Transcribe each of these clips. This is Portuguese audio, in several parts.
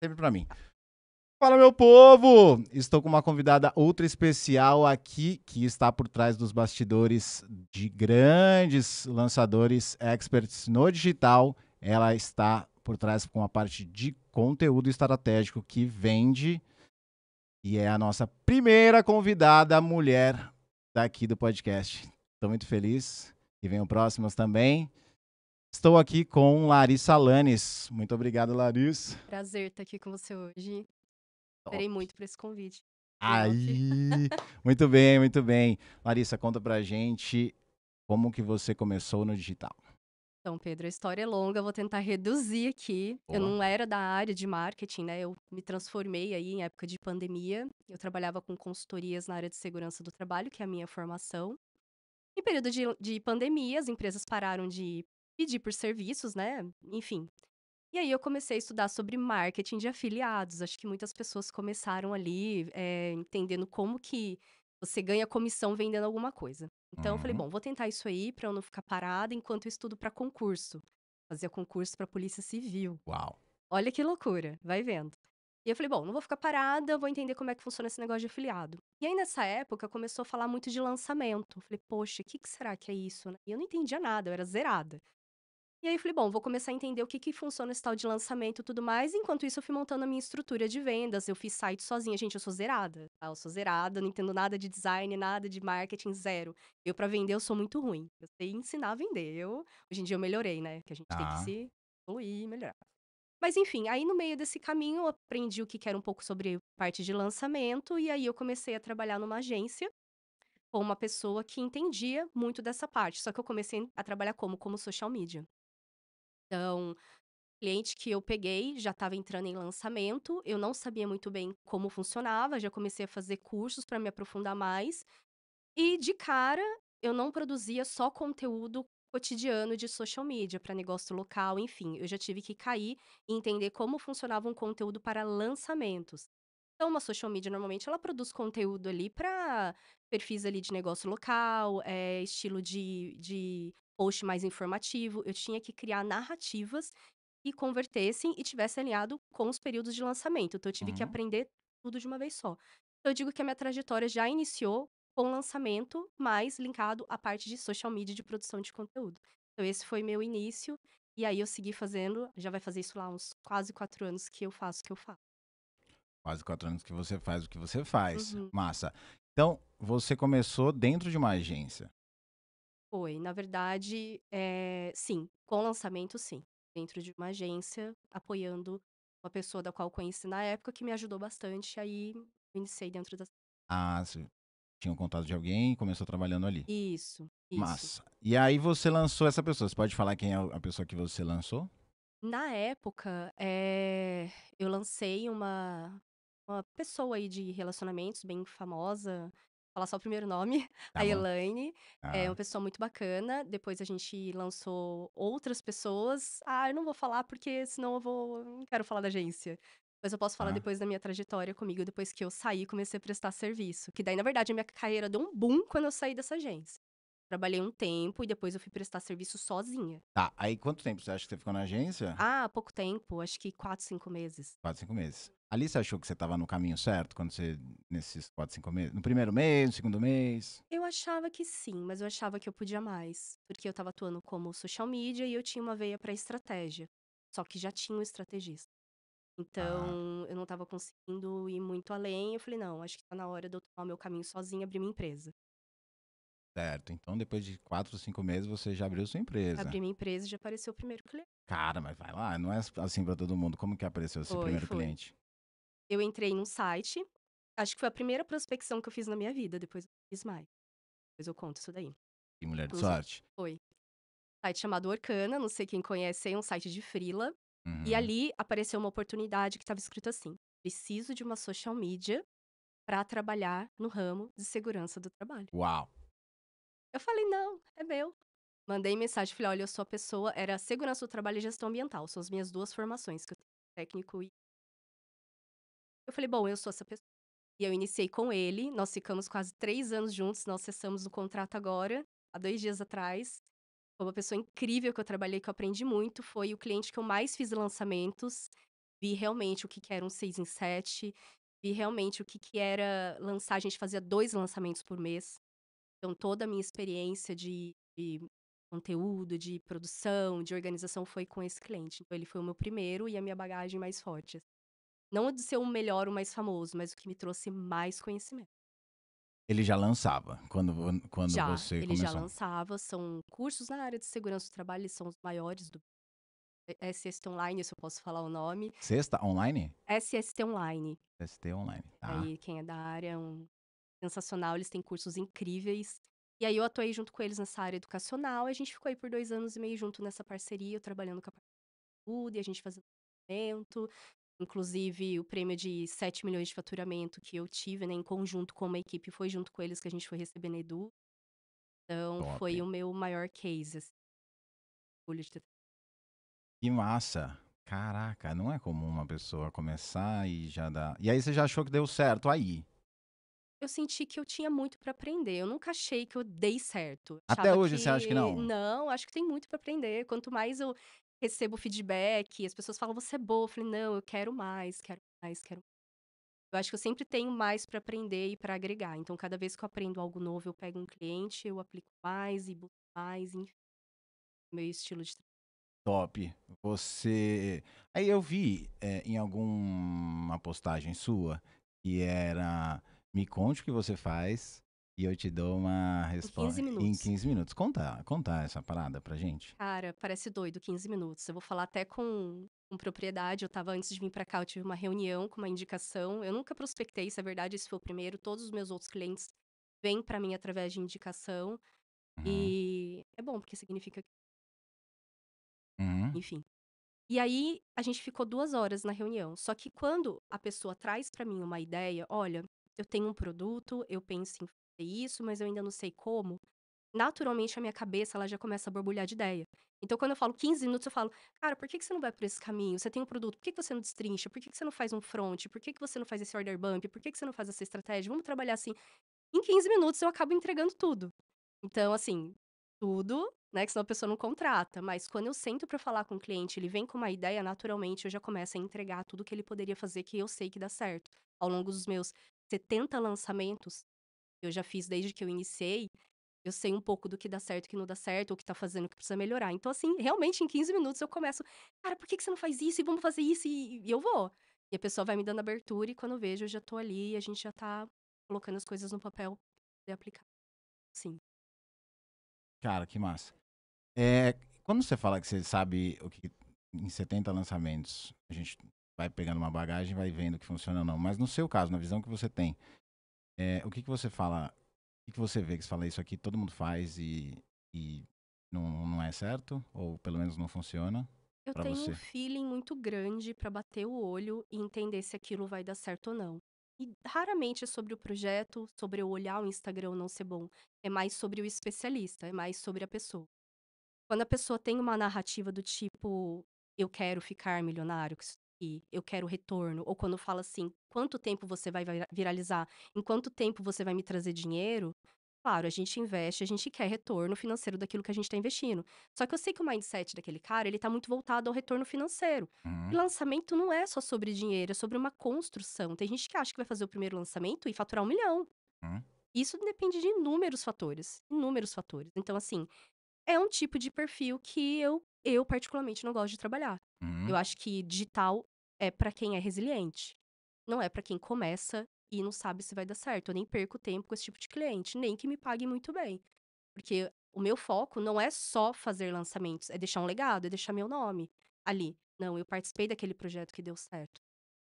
Sempre pra mim. Fala, meu povo! Estou com uma convidada ultra especial aqui, que está por trás dos bastidores de grandes lançadores experts no digital. Ela está por trás com a parte de conteúdo estratégico que vende e é a nossa primeira convidada mulher daqui do podcast. Estou muito feliz que venham próximas também. Estou aqui com Larissa Lanes. Muito obrigado, Larissa. Prazer estar aqui com você hoje. Top. Esperei muito por esse convite. Em off. Aí, muito bem, muito bem. Larissa, conta pra gente como que você começou no digital. Então, Pedro, a história é longa, eu vou tentar reduzir aqui. Eu Boa. não era da área de marketing, né? Eu me transformei aí em época de pandemia. Eu trabalhava com consultorias na área de segurança do trabalho, que é a minha formação. Em período de pandemia, as empresas pararam de pedir por serviços, né? Enfim. E aí eu comecei a estudar sobre marketing de afiliados. Acho que muitas pessoas começaram ali, entendendo como que você ganha comissão vendendo alguma coisa. Então eu falei, Uhum. bom, vou tentar isso aí pra eu não ficar parada enquanto eu estudo pra concurso. Fazia concurso pra Polícia Civil. Uau. Olha que loucura, vai vendo. E eu falei, bom, não vou ficar parada, vou entender como é que funciona esse negócio de afiliado. E aí nessa época começou a falar muito de lançamento. Eu falei, poxa, o que será que é isso, né? E eu não entendia nada, eu era zerada. E aí eu falei, bom, vou começar a entender o que que funciona esse tal de lançamento e tudo mais. Enquanto isso, eu fui montando a minha estrutura de vendas. Eu fiz site sozinha. Gente, eu sou zerada, tá? Eu sou zerada, não entendo nada de design, nada de marketing, zero. Eu, pra vender, eu sou muito ruim. Eu sei ensinar a vender. Hoje em dia eu melhorei, né? Que a gente tem que Tá. se evoluir e melhorar. Mas enfim, aí no meio desse caminho, eu aprendi o que que era um pouco sobre parte de lançamento. E aí eu comecei a trabalhar numa agência com uma pessoa que entendia muito dessa parte. Só que eu comecei a trabalhar como social media. Então, cliente que eu peguei já estava entrando em lançamento, eu não sabia muito bem como funcionava, já comecei a fazer cursos para me aprofundar mais. E de cara, eu não produzia só conteúdo cotidiano de social media para negócio local, enfim, eu já tive que cair e entender como funcionava um conteúdo para lançamentos. Então, uma social media normalmente ela produz conteúdo ali para perfis ali de negócio local, estilo de post mais informativo. Eu tinha que criar narrativas que convertessem e tivessem alinhado com os períodos de lançamento. Então, eu tive que Uhum. aprender tudo de uma vez só. Eu digo que a minha trajetória já iniciou com o lançamento, mais linkado à parte de social media de produção de conteúdo. Então, esse foi meu início. E aí, eu segui fazendo, já vai fazer isso lá uns quase 4 anos que eu faço o que eu faço. Quase 4 anos que você faz o que você faz. Uhum. Massa. Então, você começou dentro de uma agência. Foi. Na verdade, sim, com lançamento, sim. Dentro de uma agência, apoiando uma pessoa da qual conheci na época, que me ajudou bastante, aí eu iniciei dentro da. Ah, você tinha um contato de alguém e começou trabalhando ali. Isso, isso. Massa. E aí você lançou essa pessoa. Você pode falar quem é a pessoa que você lançou? Na época, eu lancei uma pessoa aí de relacionamentos bem famosa, vou falar só o primeiro nome, Tá a bom. Elaine, é Ah, uma pessoa muito bacana. Depois a gente lançou outras pessoas. Ah, eu não vou falar porque senão não quero falar da agência. Mas eu posso falar tá. depois da minha trajetória comigo, depois que eu saí e comecei a prestar serviço. Que daí, na verdade, a minha carreira deu um boom quando eu saí dessa agência. Trabalhei um tempo e depois eu fui prestar serviço sozinha. Tá. Aí quanto tempo você acha que você ficou na agência? Ah, pouco tempo, acho que 4, 5 meses. 4, 5 meses. Ali você achou que você estava no caminho certo quando você, nesses 4, 5 meses? No primeiro mês, no segundo mês? Eu achava que sim, mas eu achava que eu podia mais, porque eu estava atuando como social media e eu tinha uma veia para estratégia. Só que já tinha um estrategista. Ah, Então, eu não estava conseguindo ir muito além. Eu falei, não, acho que tá na hora de eu tomar o meu caminho sozinha e abrir minha empresa. certo. Então, depois de 4, 5 meses, você já abriu sua empresa. Abri minha empresa e já apareceu o primeiro cliente. Cara, mas vai lá, não é assim pra todo mundo. Como que apareceu esse Foi, primeiro foi. cliente? Eu entrei num site, acho que foi a primeira prospecção que eu fiz na minha vida, depois eu fiz mais. Depois eu conto isso daí. Que mulher de Um sa- sorte. Foi. Site chamado Orkana, não sei quem conhece, é um site de freela. E Uhum. ali apareceu uma oportunidade que estava escrito assim: preciso de uma social media para trabalhar no ramo de segurança do trabalho. Uau. Eu falei: não, é meu. Mandei mensagem, falei: olha, eu sou a pessoa, era segurança do trabalho e gestão ambiental, são as minhas duas formações, que eu tenho técnico e. Eu falei: bom, eu sou essa pessoa. E eu iniciei com ele, nós ficamos quase 3 anos juntos, nós cessamos o contrato agora, há 2 dias atrás. Foi uma pessoa incrível que eu trabalhei, que eu aprendi muito, foi o cliente que eu mais fiz lançamentos. vi realmente o que que era um 6 em 7, vi realmente o que que era lançar. A gente fazia 2 lançamentos por mês, então toda a minha experiência de conteúdo, de produção, de organização foi com esse cliente. Então ele foi o meu primeiro e a minha bagagem mais forte, assim. Não de ser o melhor, o mais famoso, mas o que me trouxe mais conhecimento. Ele já lançava quando Já, você ele já começou. lançava, são cursos na área de segurança do trabalho, eles são os maiores do SST Online, se eu posso falar o nome. Sexta online? SST Online, ST online, tá. aí quem é da área é um sensacional, eles têm cursos incríveis. E aí eu atuei junto com eles nessa área educacional, e a gente ficou aí por 2 anos e meio junto nessa parceria, eu trabalhando com a parte de saúde, e a gente fazendo evento. Inclusive, o prêmio de 7 milhões de faturamento que eu tive, né, em conjunto com uma equipe, foi junto com eles que a gente foi receber na Edu. Então, Top. foi o meu maior case, assim, orgulho de ter. Que massa. Caraca, não é comum uma pessoa começar e já dar. E aí você já achou que deu certo aí? Eu senti que eu tinha muito pra aprender, eu nunca achei que eu dei certo. Até Achava hoje você acha que que não? não, acho que tem muito pra aprender, quanto mais eu recebo feedback, as pessoas falam: "Você é boa", eu falei: "Não, eu quero mais, quero mais, quero". Eu acho que eu sempre tenho mais pra aprender e pra agregar, então cada vez que eu aprendo algo novo, eu pego um cliente, eu aplico mais e busco mais, enfim, meu estilo de Top. Você. Aí eu vi em alguma postagem sua que era me conte o que você faz e eu te dou uma em resposta 15 em minutos. 15 minutos. Conta essa parada pra gente. Cara, parece doido, 15 minutos. Eu vou falar até com propriedade. Eu estava antes de vir pra cá, eu tive uma reunião com uma indicação. Eu nunca prospectei, isso é verdade, esse foi o primeiro. Todos os meus outros clientes vêm pra mim através de indicação. Uhum. E é bom, porque significa que, Uhum. enfim. E aí, a gente ficou 2 horas na reunião. Só que quando a pessoa traz pra mim uma ideia: "Olha, eu tenho um produto, eu penso em fazer isso, mas eu ainda não sei como", naturalmente a minha cabeça ela já começa a borbulhar de ideia. Então quando eu falo 15 minutos eu falo: "Cara, por que que você não vai por esse caminho? Você tem um produto, por que que você não destrincha? Por que que você não faz um front? Por que que você não faz esse order bump? Por que que você não faz essa estratégia? Vamos trabalhar assim". Em 15 minutos eu acabo entregando tudo. Então assim, tudo, né, que senão a pessoa não contrata, mas quando eu sento pra falar com o cliente, ele vem com uma ideia, naturalmente eu já começo a entregar tudo que ele poderia fazer que eu sei que dá certo. Ao longo dos meus 70 lançamentos, que eu já fiz desde que eu iniciei, eu sei um pouco do que dá certo e que não dá certo, ou o que tá fazendo, o que precisa melhorar. Então, assim, realmente em 15 minutos eu começo: "Cara, por que que você não faz isso? E vamos fazer isso", e eu vou. E a pessoa vai me dando abertura e quando eu vejo eu já tô ali e a gente já tá colocando as coisas no papel e aplicar. Sim. Cara, que massa. Quando você fala que você sabe o que em 70 lançamentos a gente vai pegando uma bagagem e vai vendo que funciona ou não, mas no seu caso, na visão que você tem, o que que você fala, o que que você vê que você fala isso aqui todo mundo faz e não é certo? Ou pelo menos não funciona Eu pra tenho um você? feeling muito grande pra bater o olho e entender se aquilo vai dar certo ou não. E raramente é sobre o projeto, sobre eu olhar o Instagram ou não ser bom. É mais sobre o especialista, é mais sobre a pessoa. Quando a pessoa tem uma narrativa do tipo: "Eu quero ficar milionário com isso aqui, eu quero retorno", ou quando fala assim: "Quanto tempo você vai viralizar? Em quanto tempo você vai me trazer dinheiro?", claro, a gente investe, a gente quer retorno financeiro daquilo que a gente tá investindo. Só que eu sei que o mindset daquele cara, ele tá muito voltado ao retorno financeiro. E Uhum, lançamento não é só sobre dinheiro, é sobre uma construção. Tem gente que acha que vai fazer o primeiro lançamento e faturar 1 milhão. uhum, Isso depende de inúmeros fatores, inúmeros fatores. Então assim, é um tipo de perfil que eu particularmente não gosto de trabalhar. Eu uhum. acho que digital é pra quem é resiliente, não é pra quem começa e não sabe se vai dar certo. Eu nem perco tempo com esse tipo de cliente, nem que me pague muito bem. Porque o meu foco não é só fazer lançamentos, é deixar um legado, é deixar meu nome ali. Não, eu participei daquele projeto que deu certo.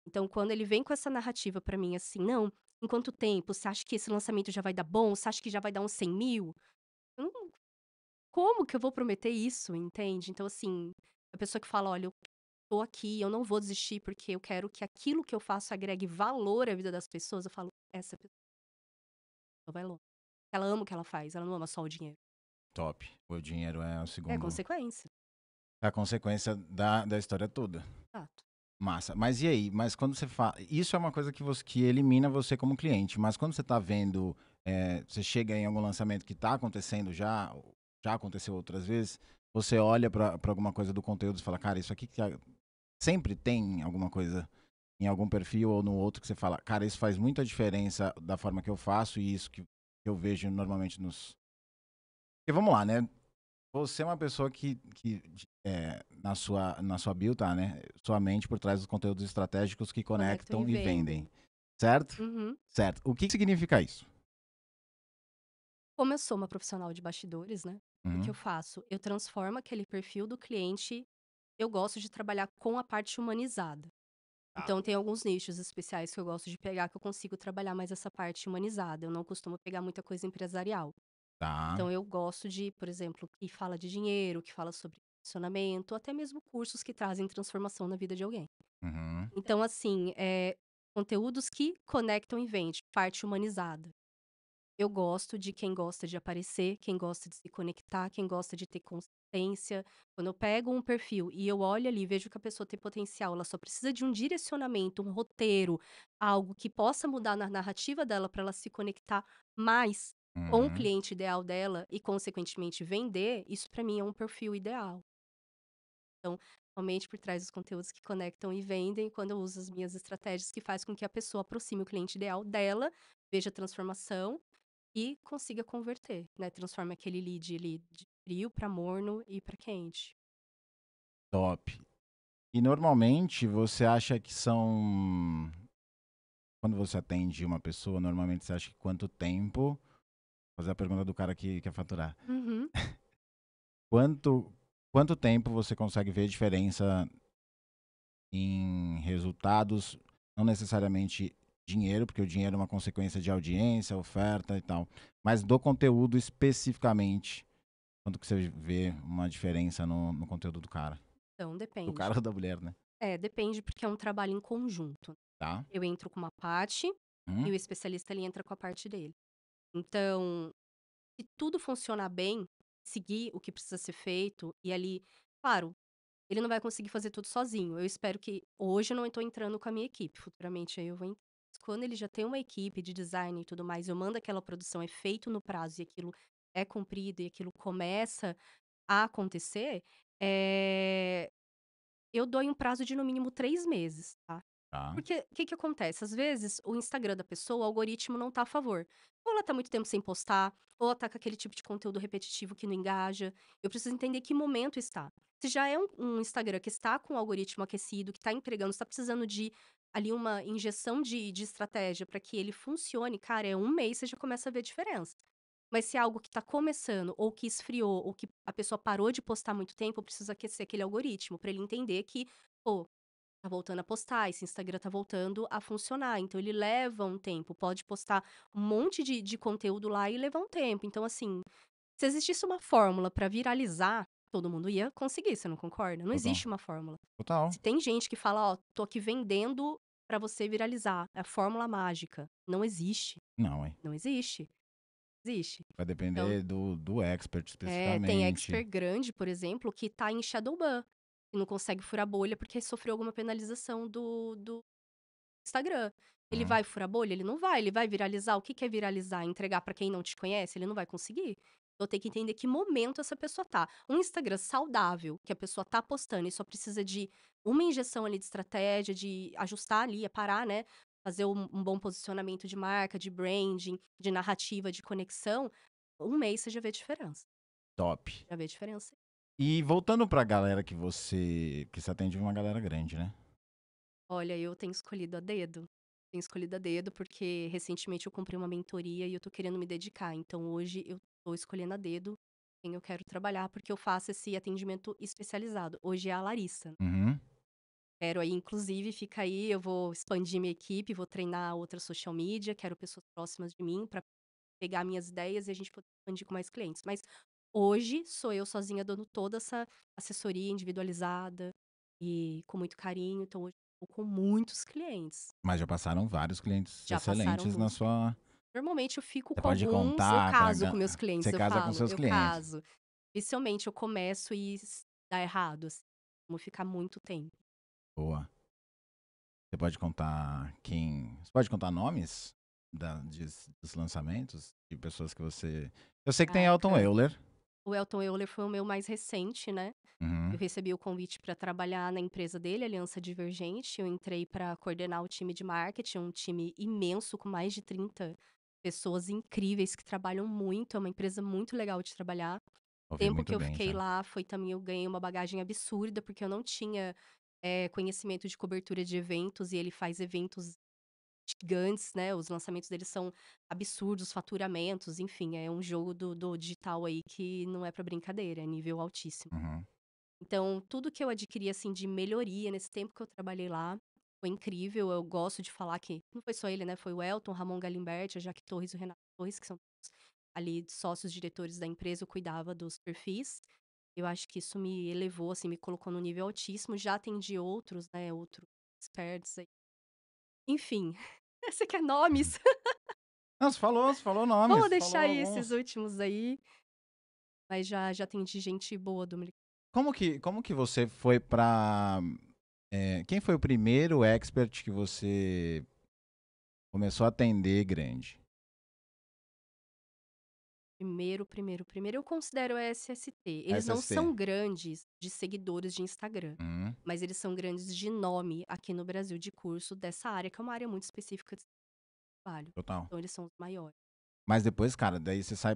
Então, quando ele vem com essa narrativa pra mim assim: "Não, em quanto tempo? Você acha que esse lançamento já vai dar bom? Você acha que já vai dar uns 100 mil?" Eu não, como que eu vou prometer isso, entende? Então, assim, a pessoa que fala: "Olha, eu tô aqui, eu não vou desistir, porque eu quero que aquilo que eu faço agregue valor à vida das pessoas", eu falo: "Essa pessoa vai longe". Ela ama o que ela faz, ela não ama só o dinheiro. Top. O dinheiro é o É segundo. consequência. É a consequência da história toda. Exato. Massa. Mas e aí? Mas quando você fala. Isso é uma coisa que elimina você como cliente. Mas quando você tá vendo. Você chega em algum lançamento que tá acontecendo já, ou já aconteceu outras vezes, você olha pra alguma coisa do conteúdo e fala, cara, isso aqui sempre tem alguma coisa em algum perfil ou no outro que você fala, cara, isso faz muita diferença da forma que eu faço e isso que eu vejo normalmente nos. Porque vamos lá, né? Você é uma pessoa que na sua bio tá, né? Sua mente por trás dos conteúdos estratégicos que Conectam e conectam e vendem. vendem. Certo? Uhum. Certo. O que significa isso? Como eu sou uma profissional de bastidores, né, o que eu Uhum. faço? Eu transformo aquele perfil do cliente. Eu gosto de trabalhar com a parte humanizada. Tá. Então tem alguns nichos especiais que eu gosto de pegar, que eu consigo trabalhar mais essa parte humanizada, eu não costumo pegar muita coisa empresarial. Tá. Então eu gosto de, por exemplo, que fala de dinheiro, que fala sobre relacionamento, até mesmo cursos que trazem transformação na vida de alguém. Uhum. Então assim, conteúdos que conectam e vende, parte humanizada. Eu gosto de quem gosta de aparecer, quem gosta de se conectar, quem gosta de ter consistência. Quando eu pego um perfil e eu olho ali, vejo que a pessoa tem potencial, ela só precisa de um direcionamento, um roteiro, algo que possa mudar na narrativa dela para ela se conectar mais com o Uhum. cliente ideal dela e, consequentemente, vender, isso para mim é um perfil ideal. Então, somente por trás dos conteúdos que conectam e vendem, quando eu uso as minhas estratégias que faz com que a pessoa aproxime o cliente ideal dela, veja a transformação e consiga converter, né, transforma aquele lead ali de frio para morno e para quente. Top. E normalmente você acha que são. Quando você atende uma pessoa, normalmente você acha que quanto tempo. Vou fazer a pergunta do cara que quer faturar. Uhum. Quanto, quanto tempo você consegue ver diferença em resultados? Não necessariamente dinheiro, porque o dinheiro é uma consequência de audiência, oferta e tal. Mas do conteúdo especificamente. Quanto que você vê uma diferença no conteúdo do cara? Então Do depende. cara ou da mulher, né? Depende porque é um trabalho em conjunto. Tá? Eu entro com uma parte e Hum? o especialista ele entra com a parte dele. Então, se tudo funcionar bem, seguir o que precisa ser feito e ali, claro, ele não vai conseguir fazer tudo sozinho. Eu espero que hoje eu não estou entrando com a minha equipe, futuramente aí eu vou entrar. Mas quando ele já tem uma equipe de design e tudo mais, eu mando aquela produção, é feito no prazo e aquilo é cumprido e aquilo começa a acontecer, eu dou em um prazo de no mínimo 3 meses, tá. Tá. Porque o que que acontece? Às vezes, o Instagram da pessoa, o algoritmo não tá a favor. Ou ela tá muito tempo sem postar, ou ela tá com aquele tipo de conteúdo repetitivo que não engaja. Eu preciso entender que momento está. Se já é um Instagram que está com o algoritmo aquecido, que tá entregando, está precisando de, ali, uma injeção de estratégia para que ele funcione, cara, é 1 mês, você já começa a ver diferença. Mas se é algo que tá começando, ou que esfriou, ou que a pessoa parou de postar há muito tempo, eu preciso aquecer aquele algoritmo pra ele entender que, pô, tá voltando a postar, esse Instagram tá voltando a funcionar. Então ele leva um tempo, pode postar um monte de conteúdo lá e levar um tempo. Então, assim, se existisse uma fórmula pra viralizar, todo mundo ia conseguir, você não concorda? Não Total. existe uma fórmula. Total. Se tem gente que fala: "Ó, tô aqui vendendo pra você viralizar, é a fórmula mágica", não existe, Não, hein? não existe, existe. Vai Então depender do expert tem especificamente. expert grande, por exemplo, que tá em shadow ban, e não consegue furar bolha porque sofreu alguma penalização do Instagram. Ele Uhum. vai furar bolha? Ele não vai. Ele vai viralizar? O que que é viralizar? Entregar pra quem não te conhece? Ele não vai conseguir. Eu tenho que entender que momento essa pessoa tá. Um Instagram saudável, que a pessoa tá postando e só precisa de uma injeção ali de estratégia, de ajustar ali, parar, né, fazer um bom posicionamento de marca, de branding, de narrativa, de conexão, 1 mês você já vê diferença. Top. Já vê diferença. E voltando pra galera que você atende uma galera grande, né? Olha, eu tenho escolhido a dedo. Tenho escolhido a dedo, porque recentemente eu comprei uma mentoria e eu tô querendo me dedicar. Então hoje eu tô escolhendo a dedo quem eu quero trabalhar, porque eu faço esse atendimento especializado. Hoje é a Larissa. Uhum. Quero aí, inclusive, fica aí, eu vou expandir minha equipe, vou treinar outra social media, quero pessoas próximas de mim pra pegar minhas ideias e a gente poder expandir com mais clientes. Mas hoje sou eu sozinha dando toda essa assessoria individualizada e com muito carinho. Então hoje eu tô com muitos clientes. Mas já passaram vários clientes Já passaram excelentes na muitos clientes. sua. Normalmente eu fico Você com pode alguns, eu contar pra. caso com meus clientes, Você eu casa com falo, seus eu clientes. caso. Dificilmente eu começo e dá errado, assim, vou ficar muito tempo. Boa. Você pode contar quem. Você pode contar nomes dos lançamentos de pessoas que você. Eu sei que tem Elton Caraca, Euler. O Elton Euler foi o meu mais recente, né. Eu Uhum. recebi o convite para trabalhar na empresa dele, Aliança Divergente. Eu entrei para coordenar o time de marketing, um time imenso com mais de 30 pessoas incríveis que trabalham muito, é uma empresa muito legal de trabalhar. O Ouvi tempo que muito eu bem fiquei já. lá foi também eu ganhei uma bagagem absurda, porque eu não tinha, conhecimento de cobertura de eventos e ele faz eventos gigantes, né, os lançamentos deles são absurdos, faturamentos, enfim, é um jogo do digital aí que não é para brincadeira, é nível altíssimo. Uhum. Então, tudo que eu adquiri, assim, de melhoria nesse tempo que eu trabalhei lá, foi incrível. Eu gosto de falar que não foi só ele, né, foi o Elton, Ramon Galimberti, a Jaque Torres e o Renato Torres, que são ali sócios diretores da empresa, eu cuidava dos perfis. Eu acho que isso me elevou, assim, me colocou no nível altíssimo. Já atendi outros, né, outros experts aí. Enfim, você quer Uhum. nomes? Não, você falou Vamos nomes, deixar falou aí esses alguns. últimos aí, mas já atendi gente boa do mercado. Como que você foi pra. Quem foi o primeiro expert que você começou a atender grande? Primeiro eu considero a SST. Eles não SST. são grandes de seguidores de Instagram, Uhum. mas eles são grandes de nome aqui no Brasil de curso dessa área, que é uma área muito específica de trabalho. Total. Então eles são os maiores. Mas depois, cara, daí você sai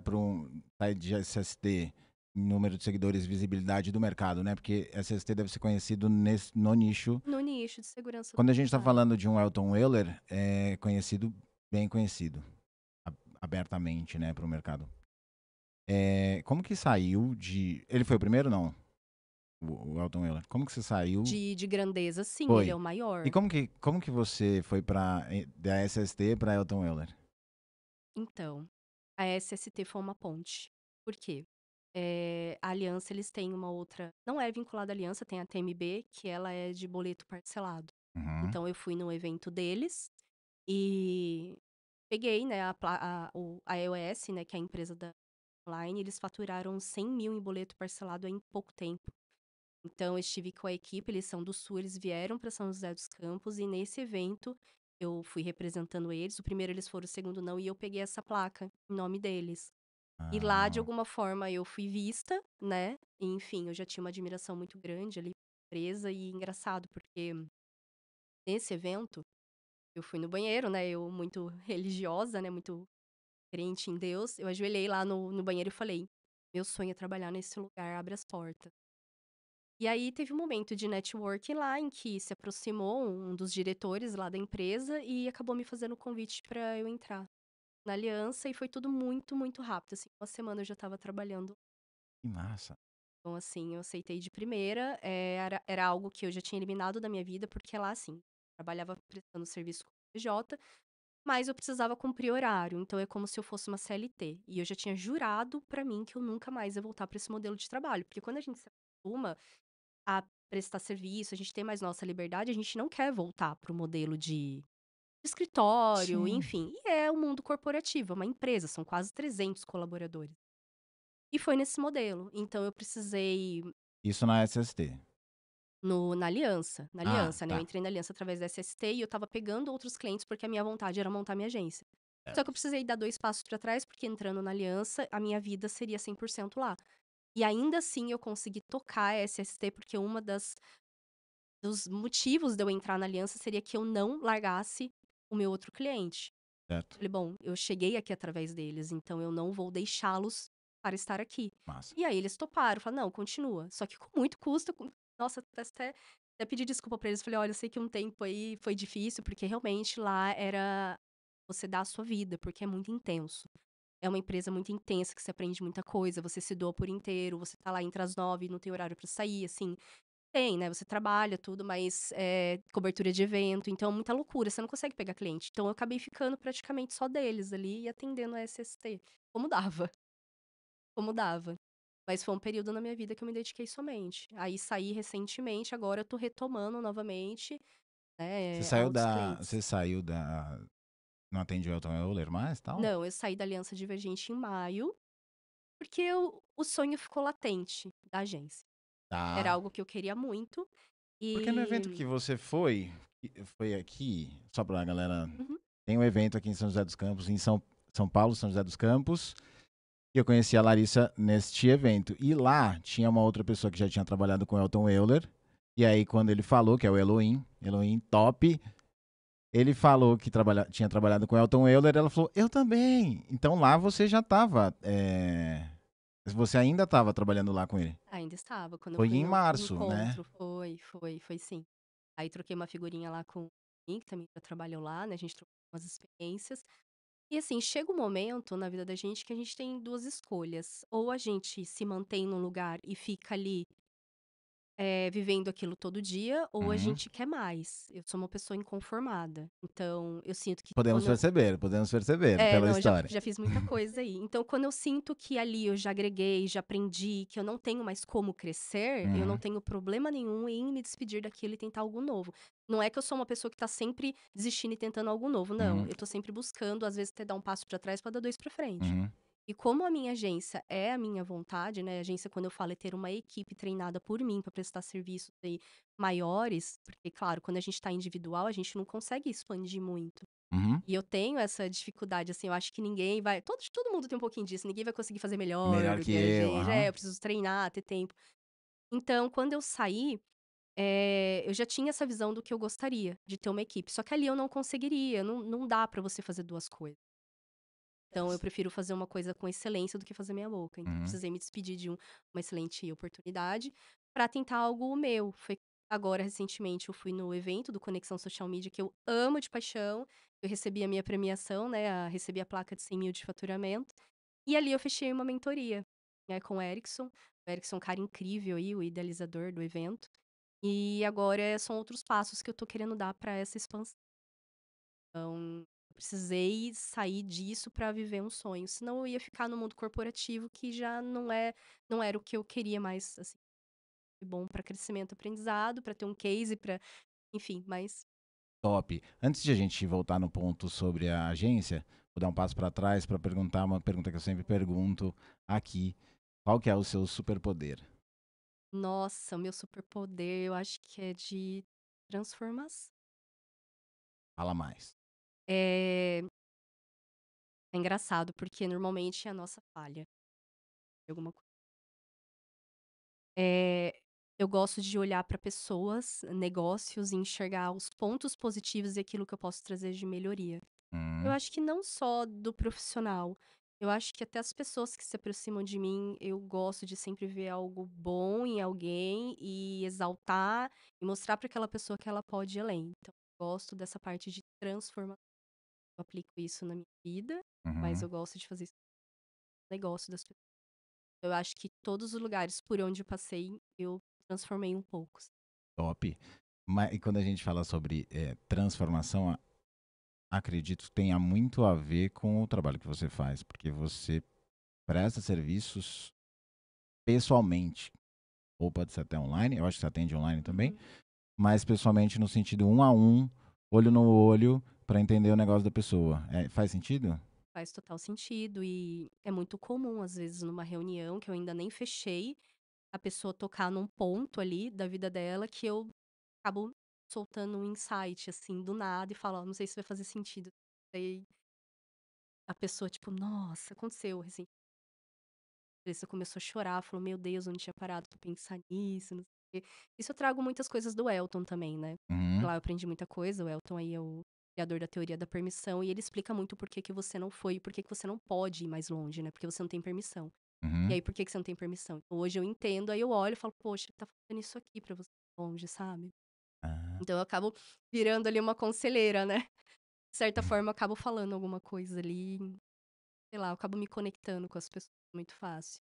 de SST, número de seguidores, visibilidade do mercado, né? Porque SST deve ser conhecido no nicho. No nicho de segurança do Quando a gente tá trabalho. falando de um Elton Euler, é conhecido, bem conhecido, abertamente, né, para o mercado. Como que saiu de. Ele foi o primeiro, não? O Elton Euler. Como que você saiu? De grandeza, sim, ele é Foi. o E maior. como que você foi da SST para Elton Euler? Então, a SST foi uma ponte. Por quê? A Aliança, eles têm uma outra não é vinculada à Aliança, tem a TMB, que ela é de boleto parcelado. Uhum. Então eu fui no evento deles e peguei, né, a EOS, né, que é a empresa da online, eles faturaram 100.000 em boleto parcelado em pouco tempo. Então eu estive com a equipe, eles são do Sul, eles vieram para São José dos Campos e nesse evento eu fui representando eles. O primeiro eles foram, o segundo não, e eu peguei essa placa em nome deles. E lá, de Ah, alguma forma, eu fui vista, né, e enfim, eu já tinha uma admiração muito grande ali, presa e engraçado, porque nesse evento eu fui no banheiro, né, eu muito religiosa, né, muito crente em Deus, eu ajoelhei lá no banheiro e falei: "Meu sonho é trabalhar nesse lugar, abre as portas". E aí teve um momento de networking lá em que se aproximou um dos diretores lá da empresa e acabou me fazendo o convite pra eu entrar na aliança e foi tudo muito, muito rápido, assim, uma semana eu já estava trabalhando. que massa. Então, assim, eu aceitei de primeira, era algo que eu já tinha eliminado da minha vida, porque lá, assim, trabalhava prestando serviço com PJ. Mas eu precisava cumprir horário, então é como se eu fosse uma CLT. E eu já tinha jurado pra mim que eu nunca mais ia voltar pra esse modelo de trabalho, porque quando a gente se acostuma a prestar serviço, a gente tem mais nossa liberdade, a gente não quer voltar para o modelo de escritório, Sim. enfim. E é o mundo corporativo, é uma empresa, são quase 300 colaboradores. E foi nesse modelo. Então eu precisei Isso na SST. na Ah, aliança, né, eu tá. entrei na aliança através da SST e eu estava pegando outros clientes, porque a minha vontade era montar minha agência. Só que eu Certo. precisei dar 2 passos pra trás, porque entrando na aliança, a minha vida seria 100% lá. E ainda assim eu consegui tocar a SST, porque uma das dos motivos de eu entrar na aliança seria que eu não largasse o meu outro cliente. Certo. Falei: "Bom, eu cheguei aqui através deles, então eu não vou deixá-los para estar aqui". Massa. E aí eles toparam, falaram: "Não, continua". Só que com muito custo, nossa, até pedi desculpa pra eles, falei: "Olha, eu sei que um tempo aí foi difícil, porque realmente lá era você dar a sua vida, porque é muito intenso. É uma empresa muito intensa, que você aprende muita coisa, você se doa por inteiro, você tá lá entre as 9 não tem horário pra sair, assim, tem, né, você trabalha tudo, mas, cobertura de evento, então muita loucura, você não consegue pegar cliente. Então eu acabei ficando praticamente só deles ali e atendendo a SST, como dava, como dava. Mas foi um período na minha vida que eu me dediquei somente. Aí saí recentemente, agora eu tô retomando novamente, Você né, saiu altos da. clientes. Você saiu da. Não atende o Elton Euler mais tal? Não, eu saí da Aliança Divergente em maio, porque o sonho ficou latente da agência. Era Tá. algo que eu queria muito Porque no evento e que você foi aqui, só pra galera. uhum. Tem um evento aqui em São José dos Campos, em São Paulo, São José dos Campos. E eu conheci a Larissa neste evento. E lá tinha uma outra pessoa que já tinha trabalhado com o Elton Euler. E aí, quando ele falou, que é o Elohim top, ele falou que tinha trabalhado com o Elton Euler, ela falou, eu também. Então lá você já estava. Você ainda estava trabalhando lá com ele. Ainda estava, quando eu Foi fui em no março, né? encontro, foi sim. Aí troquei uma figurinha lá com o que também já trabalhou lá, né, a gente trocou umas experiências. E assim, chega um momento na vida da gente que a gente tem 2 escolhas, ou a gente se mantém num lugar e fica ali vivendo aquilo todo dia, ou a Uhum. gente quer mais. Eu sou uma pessoa inconformada, então eu sinto que Podemos quando perceber pela não, eu já história. já fiz muita coisa aí. Então, quando eu sinto que ali eu já agreguei, já aprendi, que eu não tenho mais como crescer, eu não Uhum, tenho problema nenhum em me despedir daquilo e tentar algo novo. Não é que eu sou uma pessoa que tá sempre desistindo e tentando algo novo, não. uhum, Eu tô sempre buscando, às vezes, até dar um passo pra trás pra dar 2 pra frente. uhum, E como a minha agência é a minha vontade, né, a agência, quando eu falo, é ter uma equipe treinada por mim pra prestar serviços aí maiores, porque, claro, quando a gente tá individual, a gente não consegue expandir muito. uhum. E eu tenho essa dificuldade, assim, eu acho que ninguém vai todo mundo tem um pouquinho disso, ninguém vai conseguir fazer melhor Melhor do que que a eu, gente. aham. Eu preciso treinar, ter tempo. Então, quando eu saí, eu já tinha essa visão do que eu gostaria, de ter uma equipe. Só que ali eu não conseguiria, não dá pra você fazer 2 coisas. Então eu prefiro fazer uma coisa com excelência do que fazer meia boca. Então eu Uhum. precisei me despedir de uma excelente oportunidade pra tentar algo meu. Foi agora, recentemente, eu fui no evento do Conexão Social Media, que eu amo de paixão. Eu recebi a minha premiação, né, recebi a placa de 100.000 de faturamento. E ali eu fechei uma mentoria, né, com o Erickson. O Erickson é um cara incrível aí, o idealizador do evento. E agora são outros passos que eu tô querendo dar pra essa expansão. Então, eu precisei sair disso pra viver um sonho, senão eu ia ficar no mundo corporativo que já não era o que eu queria mais, assim. Foi bom pra crescimento e aprendizado, pra ter um case, pra enfim, mas Top. Antes de a gente voltar no ponto sobre a agência, vou dar um passo para trás para perguntar uma pergunta que eu sempre pergunto aqui. Qual que é o seu superpoder? nossa, o meu superpoder eu acho que é de transformação. Fala mais. É é engraçado, porque normalmente é a nossa falha em alguma coisa. Eu gosto de olhar pra pessoas, negócios e enxergar os pontos positivos e aquilo que eu posso trazer de melhoria. Eu Hum, acho que não só do profissional, eu acho que até as pessoas que se aproximam de mim, eu gosto de sempre ver algo bom em alguém e exaltar e mostrar para aquela pessoa que ela pode ir além. Então, eu gosto dessa parte de transformação. Eu aplico isso na minha vida, mas uhum, eu gosto de fazer isso no negócio das pessoas. Eu acho que todos os lugares por onde eu passei, eu transformei um pouco. top. Mas, e quando a gente fala sobre transformação, acredito que tenha muito a ver com o trabalho que você faz, porque você presta serviços pessoalmente, ou pode ser até online, eu acho que você atende online também, Uhum. mas pessoalmente no sentido um a um, olho no olho, para entender o negócio da pessoa. Faz sentido? Faz total sentido e é muito comum, às vezes, numa reunião que eu ainda nem fechei, a pessoa tocar num ponto ali da vida dela que eu acabo soltando um insight, assim, do nada e falo: "Ó, não sei se vai fazer sentido". Aí a pessoa, tipo: "Nossa, aconteceu recen". A pessoa começou a chorar, falou: "Meu Deus, eu não tinha parado pra pensar nisso, não sei o quê". Isso eu trago muitas coisas do Elton também, né. Uhum, Lá eu aprendi muita coisa, o Elton aí é o criador da teoria da permissão e ele explica muito por que que você não foi e por que que você não pode ir mais longe, né, porque você não tem permissão. E uhum. aí, por que que você não tem permissão? Então, hoje eu entendo, aí eu olho e falo: "Poxa, tá faltando isso aqui pra você ir longe", sabe. Ah, Então eu acabo virando ali uma conselheira, né. De certa forma, eu acabo falando alguma coisa ali, sei lá, eu acabo me conectando com as pessoas muito fácil.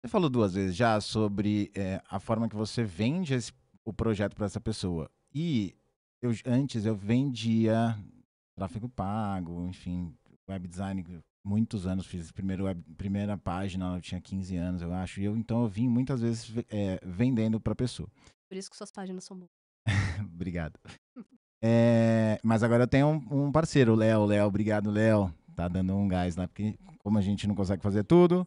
você falou duas vezes já sobre a forma que você vende o projeto para essa pessoa. E antes eu vendia tráfego pago, enfim, web design, muitos anos fiz primeira página, eu tinha 15 anos, eu acho. Então eu vim muitas vezes vendendo para pessoa. Por isso que suas páginas são boas. Obrigado. Mas agora eu tenho um parceiro, o Léo. Léo, obrigado, Léo. Tá dando um gás lá, porque como a gente não consegue fazer tudo,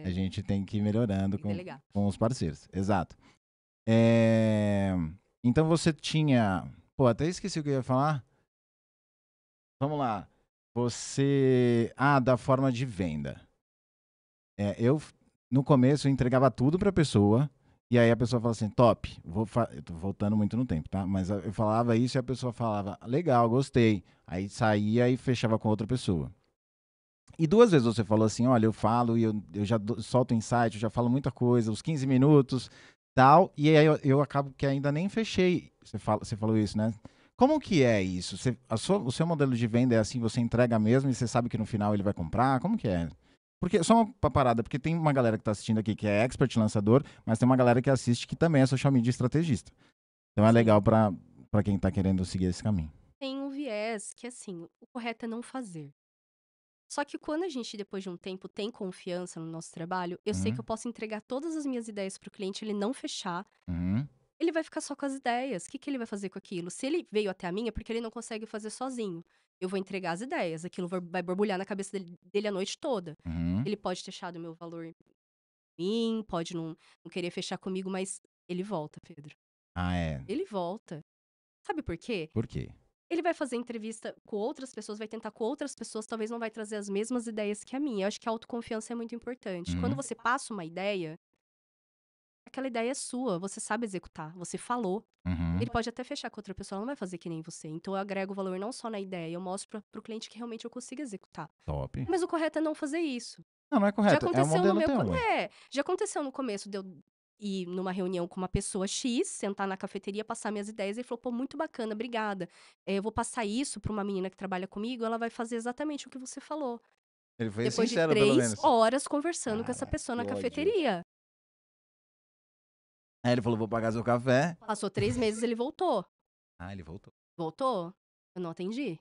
a É, gente tem que ir melhorando tem que delegar. com os parceiros. Exato. É, então você tinha. Pô, até esqueci o que eu ia falar. Vamos lá. Da forma de venda. No começo, eu entregava tudo pra pessoa, e aí a pessoa fala assim, top, eu tô voltando muito no tempo, tá? Mas eu falava isso e a pessoa falava, legal, gostei. Aí saía e fechava com outra pessoa. E 2 vezes você falou assim, olha, eu falo e eu já solto insight, eu já falo muita coisa, os 15 minutos, tal, e aí eu acabo que ainda nem fechei. Você falou isso, né? Como que é isso? O seu modelo de venda é assim, você entrega mesmo e você sabe que no final ele vai comprar? Como que é? Porque, só uma parada, porque tem uma galera que tá assistindo aqui que é expert lançador, mas tem uma galera que assiste que também é social media estrategista. Então é legal Sim. pra quem tá querendo seguir esse caminho. Tem um viés que, assim, o correto é não fazer. Só que quando a gente, depois de um tempo, tem confiança no nosso trabalho, eu sei que Uhum, eu posso entregar todas as minhas ideias para o cliente, ele não fechar, uhum, ele vai ficar só com as ideias. O que que ele vai fazer com aquilo? Se ele veio até a mim, é porque ele não consegue fazer sozinho. Eu vou entregar as ideias, aquilo vai borbulhar na cabeça dele a noite toda. uhum. Ele pode ter achado o meu valor em mim, pode não querer fechar comigo, mas ele volta, Pedro. Ah, é. Ele volta. Sabe por quê? Por quê? Ele vai fazer entrevista com outras pessoas, vai tentar com outras pessoas, talvez não vai trazer as mesmas ideias que a minha. Eu acho que a autoconfiança é muito importante. Quando Uhum, você passa uma ideia, aquela ideia é sua, você sabe executar, você falou. uhum. Ele pode até fechar com outra pessoa, ela não vai fazer que nem você. Então eu agrego valor não só na ideia, eu mostro pro cliente que realmente eu consigo executar. Top. Mas o correto é não fazer isso. Não, não é Já correto. É o aconteceu no modelo meu. teu, ué. Já aconteceu no começo de eu ir numa reunião com uma pessoa X, sentar na cafeteria, passar minhas ideias e ele falou: pô, muito bacana, obrigada. Eu vou passar isso pra uma menina que trabalha comigo, ela vai fazer exatamente o que você falou. Ele foi Depois de sincero, pelo 3 menos. horas conversando com essa Cara, pessoa que na ódio. cafeteria. Aí ele falou, vou pagar seu café. Passou 3 meses, ele voltou. Ah, ele voltou. Voltou? Eu não atendi.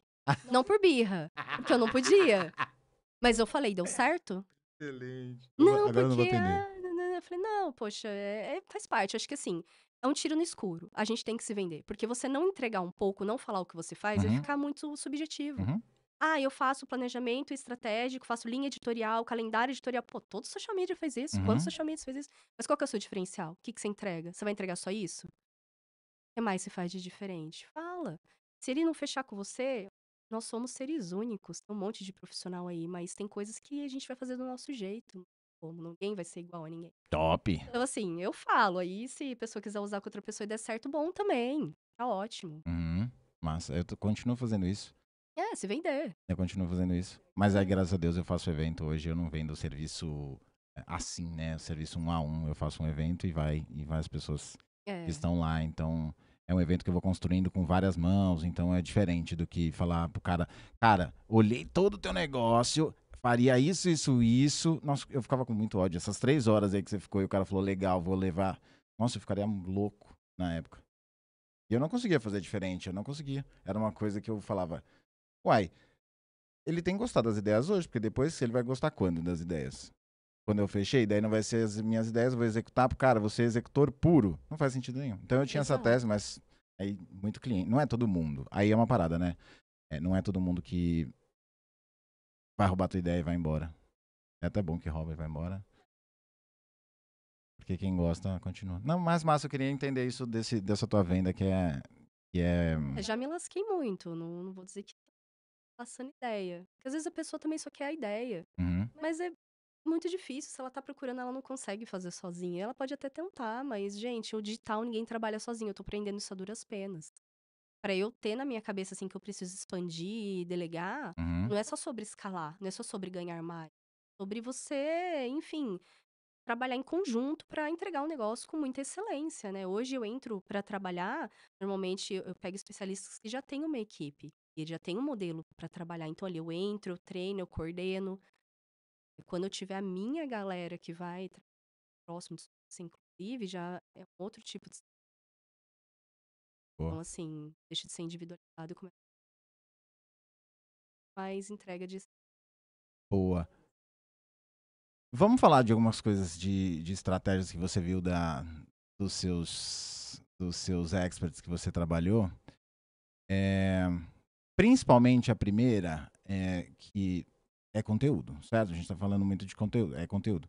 Não por birra, porque eu não podia. Mas eu falei: "Deu certo?". Excelente. "Não, Agora eu não vou porque, atender. nã-nã-nã". Eu falei: "Não, poxa, faz parte". Acho que, assim, é um tiro no escuro. A gente tem que se vender, porque você não entregar um pouco, não falar o que você faz, vai Uhum, ficar muito subjetivo. uhum, "Ah, eu faço planejamento estratégico, faço linha editorial, calendário editorial". Pô, todo social media faz isso, quantos uhum. social medias faz isso? Mas qual que é o seu diferencial? O que que você entrega? Você vai entregar só isso? O que mais você faz de diferente? Fala. Se ele não fechar com você, nós somos seres únicos, tem um monte de profissional aí, mas tem coisas que a gente vai fazer do nosso jeito. Como ninguém vai ser igual a ninguém. Top. Então, assim, eu falo, aí se a pessoa quiser usar com outra pessoa e der certo, bom também. Tá ótimo. Uhum. Massa. Continuo fazendo isso. É, se vender. Eu continuo fazendo isso. Mas aí, graças a Deus, eu faço evento hoje. Eu não vendo o serviço assim, né? O serviço 1 a 1. Eu faço um evento e vai as pessoas que É, estão lá. Então, é um evento que eu vou construindo com várias mãos. Então, é diferente do que falar pro cara, cara, olhei todo o teu negócio, faria isso, isso, isso. Nossa, eu ficava com muito ódio. Essas 3 horas aí que você ficou e o cara falou, legal, vou levar. Nossa, eu ficaria louco na época. E eu não conseguia fazer diferente, eu não conseguia. Era uma coisa que eu falava, uai, ele tem gostado das ideias hoje, porque depois ele vai gostar quando das ideias? Quando eu fechei, daí não vai ser as minhas ideias, eu vou executar pro cara, você é executor puro. Não faz sentido nenhum. Então eu tinha essa exato. tese, mas aí muito cliente. Não é todo mundo. Aí é uma parada, né? Não é todo mundo que vai roubar tua ideia e vai embora. É até bom que rouba e vai embora. Porque quem gosta, continua. Não, mas massa, eu queria entender isso dessa tua venda, que é. Já me lasquei muito, não vou dizer que tá passando ideia. Porque às vezes a pessoa também só quer a ideia. Uhum, Mas é muito difícil, se ela tá procurando, ela não consegue fazer sozinha. Ela pode até tentar, mas, gente, o digital ninguém trabalha sozinho, eu tô aprendendo isso a duras penas. Pra eu ter na minha cabeça, assim, que eu preciso expandir e delegar, uhum. não é só sobre escalar, não é só sobre ganhar mais. Sobre você, enfim, trabalhar em conjunto pra entregar um negócio com muita excelência, né? Hoje eu entro pra trabalhar, normalmente eu pego especialistas que já têm uma equipe, e já tem um modelo pra trabalhar. Então ali eu entro, eu treino, eu coordeno. E quando eu tiver a minha galera que vai próximo disso, assim, inclusive, já é um outro tipo de. Boa. Então, assim, deixa de ser individualizado e começa mais entrega de. Boa. Vamos falar de algumas coisas de estratégias que você viu dos seus experts que você trabalhou. É, principalmente a primeira, que é conteúdo, certo? A gente está falando muito de conteúdo, é conteúdo.